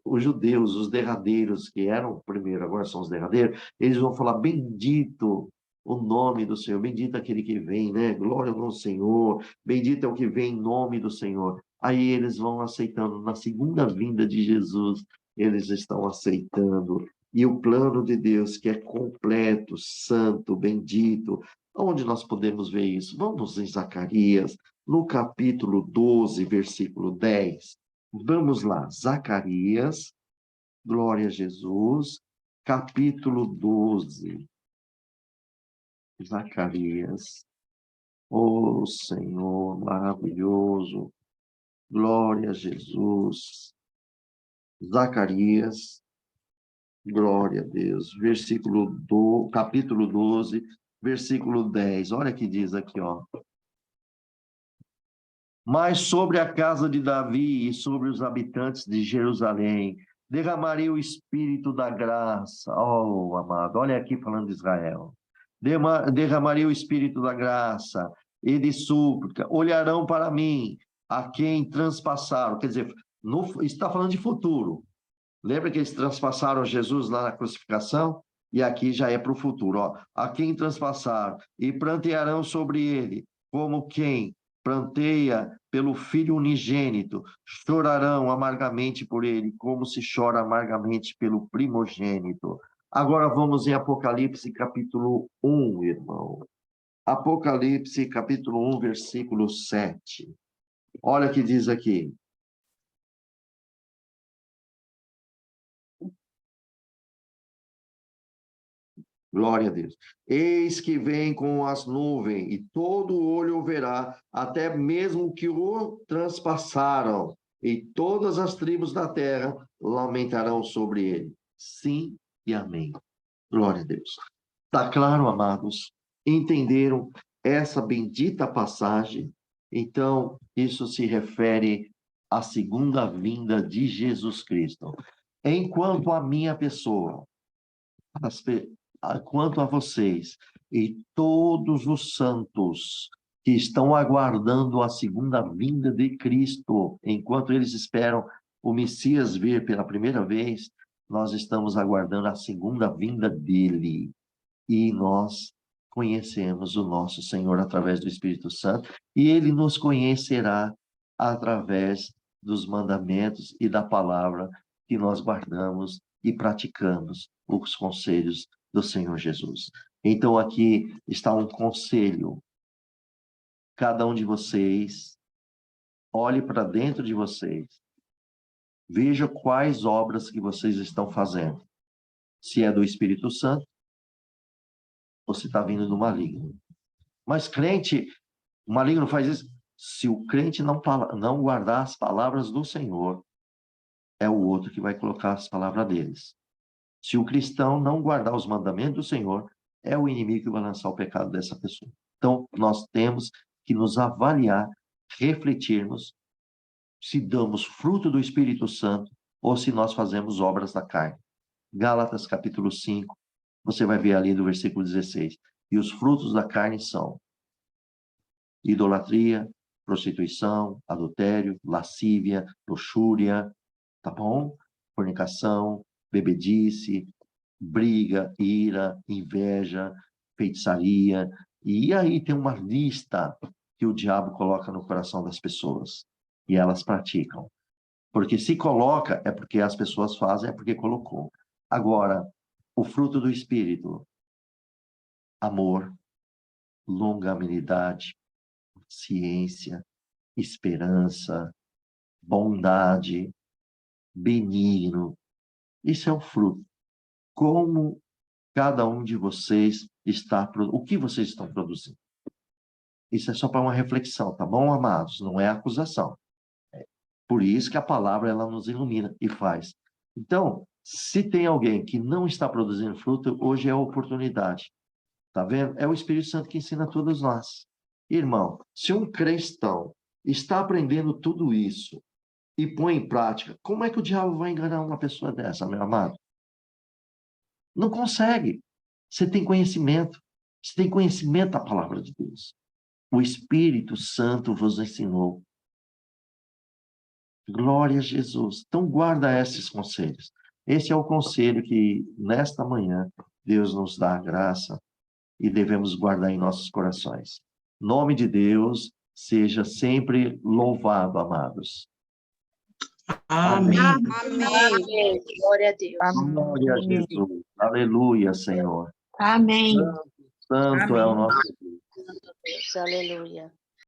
os judeus, os derradeiros, que eram o primeiro, agora são os derradeiros, eles vão falar, bendito o nome do Senhor, bendito aquele que vem, né? Glória ao Senhor, bendito é o que vem em nome do Senhor. Aí eles vão aceitando, na segunda vinda de Jesus, eles estão aceitando. E o plano de Deus, que é completo, santo, bendito, onde nós podemos ver isso? Vamos em Zacarias, no capítulo 12, versículo 10. Vamos lá, Zacarias, glória a Jesus, capítulo 12. Zacarias, oh Senhor, maravilhoso, glória a Jesus. Zacarias, glória a Deus, capítulo 12, versículo 10. Olha que diz aqui, ó. Mas sobre a casa de Davi e sobre os habitantes de Jerusalém, derramaria o espírito da graça. Oh, amado, olha aqui falando de Israel. Derramaria o espírito da graça e de súplica. Olharão para mim, a quem transpassaram. Quer dizer, está falando de futuro. Lembra que eles transpassaram Jesus lá na crucificação? E aqui já é para o futuro. Ó. A quem transpassaram e prantearão sobre ele, como quem pranteia pelo filho unigênito, chorarão amargamente por ele, como se chora amargamente pelo primogênito. Agora vamos em Apocalipse capítulo 1, irmão. Apocalipse capítulo 1, versículo 7. Olha o que diz aqui. Glória a Deus. Eis que vem com as nuvens, e todo olho o verá, até mesmo que o transpassaram, e todas as tribos da terra lamentarão sobre ele. Sim e amém. Glória a Deus. Está claro, amados? Entenderam essa bendita passagem? Então, isso se refere à segunda vinda de Jesus Cristo. Enquanto a minha pessoa, quanto a vocês e todos os santos que estão aguardando a segunda vinda de Cristo, enquanto eles esperam o Messias vir pela primeira vez, nós estamos aguardando a segunda vinda dele. E nós conhecemos o nosso Senhor através do Espírito Santo, e ele nos conhecerá através dos mandamentos e da palavra que nós guardamos e praticamos os conselhos do Senhor Jesus. Então, aqui está um conselho. Cada um de vocês, olhe para dentro de vocês. Veja quais obras que vocês estão fazendo. Se é do Espírito Santo, ou se está vindo do maligno. Mas crente, o maligno faz isso. Se o crente não guardar as palavras do Senhor, é o outro que vai colocar as palavras deles. Se o cristão não guardar os mandamentos do Senhor, é o inimigo que vai lançar o pecado dessa pessoa. Então, nós temos que nos avaliar, refletirmos se damos fruto do Espírito Santo ou se nós fazemos obras da carne. Gálatas capítulo 5, você vai ver ali do versículo 16. E os frutos da carne são idolatria, prostituição, adultério, lascívia, luxúria, tá bom? Fornicação, bebedice, briga, ira, inveja, feitiçaria. E aí tem uma lista que o diabo coloca no coração das pessoas. E elas praticam. Porque se coloca, é porque as pessoas fazem, é porque colocou. Agora, o fruto do Espírito: amor, longanimidade, ciência, esperança, bondade, benigno. Isso é o fruto. Como cada um de vocês está... O que vocês estão produzindo? Isso é só para uma reflexão, tá bom, amados? Não é acusação. Por isso que a palavra, ela nos ilumina e faz. Então, se tem alguém que não está produzindo fruto, hoje é a oportunidade. Tá vendo? É o Espírito Santo que ensina a todos nós. Irmão, se um cristão está aprendendo tudo isso e põe em prática, como é que o diabo vai enganar uma pessoa dessa, meu amado? Não consegue. Você tem conhecimento. Você tem conhecimento da palavra de Deus. O Espírito Santo vos ensinou. Glória a Jesus. Então, guarda esses conselhos. Esse é o conselho que, nesta manhã, Deus nos dá a graça e devemos guardar em nossos corações. Nome de Deus seja sempre louvado, amados. Amém. Amém. Glória a Deus. Glória a Jesus. Aleluia, Senhor. Amém. Santo é o nosso Deus. Deus, aleluia.